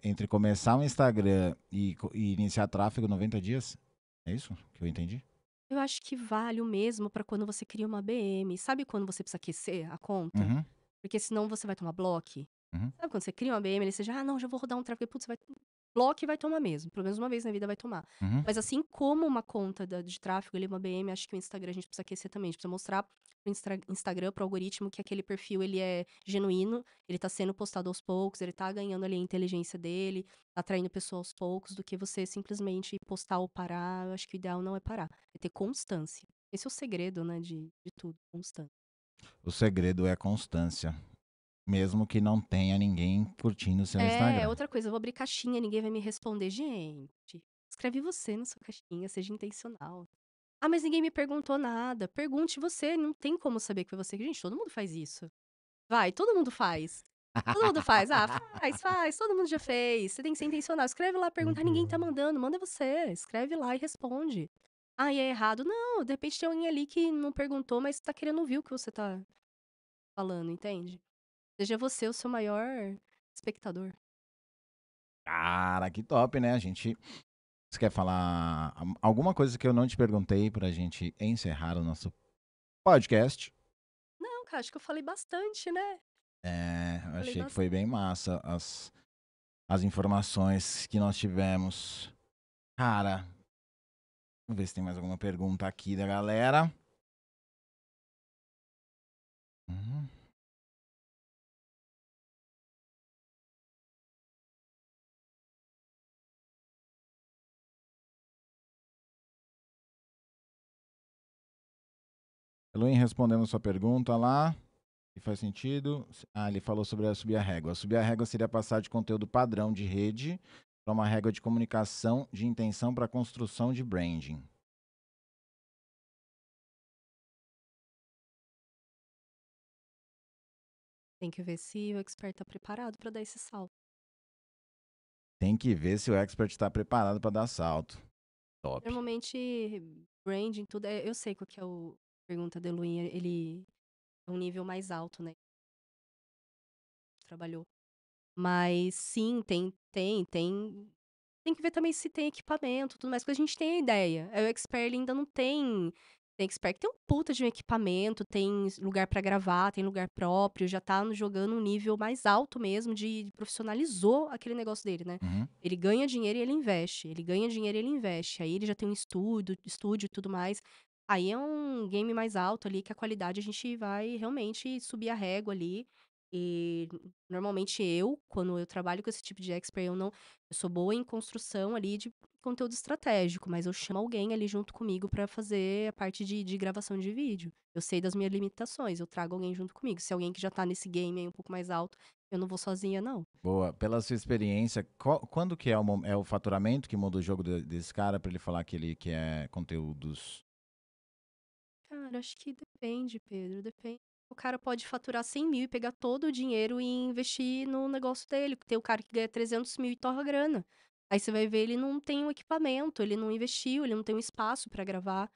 entre começar um Instagram e iniciar tráfego 90 dias? É isso que eu entendi? Eu acho que vale o mesmo para quando você cria uma BM. Sabe quando você precisa aquecer a conta? Uhum. Porque senão você vai tomar bloco. Uhum. Sabe quando você cria uma BM, você já, não, já vou rodar um tráfego, putz, vai bloco e vai tomar mesmo. Pelo menos uma vez na vida vai tomar. Uhum. Mas assim como uma conta de tráfego, ali, uma BM, acho que o Instagram a gente precisa aquecer também. A gente precisa mostrar pro Instagram, pro algoritmo, que aquele perfil, ele é genuíno, ele tá sendo postado aos poucos, ele tá ganhando ali a inteligência dele, tá atraindo pessoas aos poucos, do que você simplesmente postar ou parar. Eu acho que o ideal não é parar, é ter constância. Esse é o segredo, né, de tudo, constância. O segredo é constância. Mesmo que não tenha ninguém curtindo o seu Instagram. Outra coisa, eu vou abrir caixinha, ninguém vai me responder. Gente, escreve você na sua caixinha, seja intencional. Ah, mas ninguém me perguntou nada. Pergunte você, não tem como saber que foi você. Gente, todo mundo faz isso. Vai, todo mundo faz. Todo mundo faz. Ah, faz, todo mundo já fez. Você tem que ser intencional. Escreve lá, pergunta. Ah, ninguém tá mandando, manda você. Escreve lá e responde. Ah, e é errado? Não, de repente tem alguém ali que não perguntou, mas tá querendo ouvir o que você tá falando, entende? Seja você o seu maior espectador. Cara, que top, né? Você quer falar alguma coisa que eu não te perguntei pra gente encerrar o nosso podcast? Não, cara, acho que eu falei bastante, né? Eu Falei achei que bastante. foi bem massa as informações que nós tivemos. Cara, vamos ver se tem mais alguma pergunta aqui da galera. Uhum. Luim, respondendo sua pergunta lá, que faz sentido. Ele falou sobre subir a régua. Subir a régua seria passar de conteúdo padrão de rede para uma régua de comunicação de intenção para construção de branding. Tem que ver se o expert tá preparado pra dar esse salto. Tem que ver se o expert está preparado para dar salto. Top. Normalmente, branding, tudo. Eu sei qual que é a pergunta do Eloy, ele é um nível mais alto, né? Trabalhou. Mas sim, tem. Tem que ver também se tem equipamento, tudo mais, porque a gente tem a ideia. O expert ele ainda não tem. Tem expert que tem um puta de um equipamento, tem lugar pra gravar, tem lugar próprio, já tá jogando um nível mais alto mesmo, de profissionalizou aquele negócio dele, né? Uhum. Ele ganha dinheiro e ele investe. Ele ganha dinheiro e ele investe. Aí ele já tem um estúdio e tudo mais. Aí é um game mais alto ali, que a qualidade a gente vai realmente subir a régua ali. E normalmente quando eu trabalho com esse tipo de expert, eu sou boa em construção ali de conteúdo estratégico, mas eu chamo alguém ali junto comigo pra fazer a parte de gravação de vídeo. Eu sei das minhas limitações, eu trago alguém junto comigo. Se é alguém que já tá nesse game aí um pouco mais alto, eu não vou sozinha, não. Boa. Pela sua experiência, quando que é é o faturamento que muda o jogo desse cara para ele falar que ele quer conteúdos? Cara, acho que depende, Pedro, depende. O cara pode faturar 100 mil e pegar todo o dinheiro e investir no negócio dele. Tem o cara que ganha 300 mil e torra grana. Aí você vai ver, ele não tem um equipamento, ele não investiu, ele não tem um espaço pra gravar.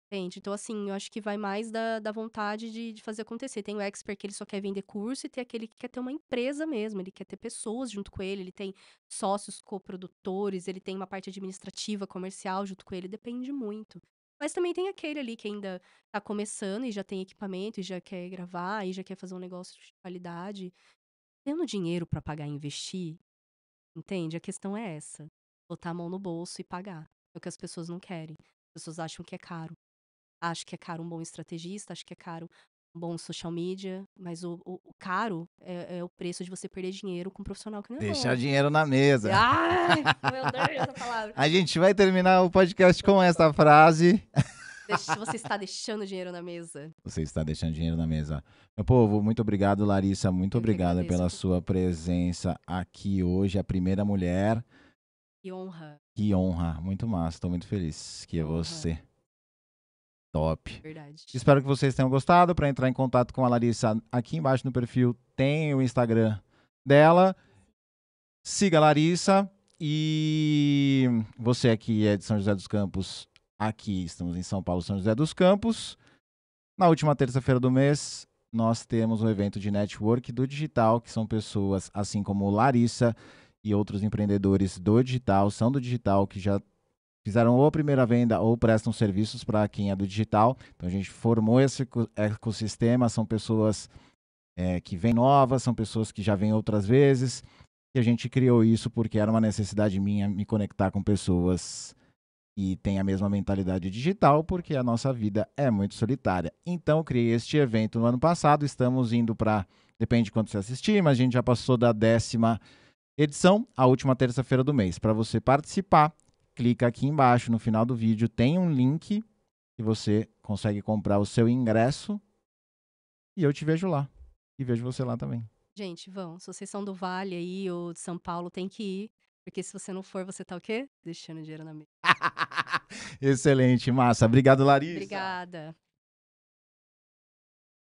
Entende? Então, assim, eu acho que vai mais da vontade de fazer acontecer. Tem o expert que ele só quer vender curso e tem aquele que quer ter uma empresa mesmo, ele quer ter pessoas junto com ele tem sócios coprodutores, ele tem uma parte administrativa, comercial junto com ele, depende muito. Mas também tem aquele ali que ainda tá começando e já tem equipamento e já quer gravar e já quer fazer um negócio de qualidade. Tendo dinheiro pra pagar e investir, entende? A questão é essa. Botar a mão no bolso e pagar. É o que as pessoas não querem. As pessoas acham que é caro. Acho que é caro um bom estrategista, acho que é caro um bom social media, mas o caro é o preço de você perder dinheiro com um profissional que não é Deixar bom. dinheiro na mesa. Ai, meu Deus, essa palavra. A gente vai terminar o podcast com essa frase. Você está deixando dinheiro na mesa. Você está deixando dinheiro na mesa. Meu povo, muito obrigado, Larissa. Muito Eu que obrigada agradeço, pela Pedro. sua presença aqui hoje. A primeira mulher. Que honra, Que honra. Muito massa. Estou muito feliz que que é honra. você. Top. Verdade. Espero que vocês tenham gostado. Para entrar em contato com a Larissa, aqui embaixo no perfil tem o Instagram dela. Siga a Larissa. E você aqui é de São José dos Campos. Aqui estamos em São Paulo, São José dos Campos. Na última terça-feira do mês, nós temos um evento de network do digital, que são pessoas assim como Larissa e outros empreendedores do digital, são do digital, que já fizeram ou a primeira venda ou prestam serviços para quem é do digital. Então a gente formou esse ecossistema, são pessoas que vêm novas, são pessoas que já vêm outras vezes. E a gente criou isso porque era uma necessidade minha me conectar com pessoas e têm a mesma mentalidade digital, porque a nossa vida é muito solitária. Então, eu criei este evento no ano passado, estamos indo para, depende de quando você assistir, mas a gente já passou da 10ª edição, a última terça-feira do mês. Para você participar, clica aqui embaixo, no final do vídeo tem um link que você consegue comprar o seu ingresso e eu te vejo lá. E vejo você lá também. Gente, vão. Se vocês são do Vale aí ou de São Paulo, tem que ir. Porque se você não for, você tá o quê? Deixando dinheiro na mesa. Excelente, massa. Obrigado, Larissa. Obrigada.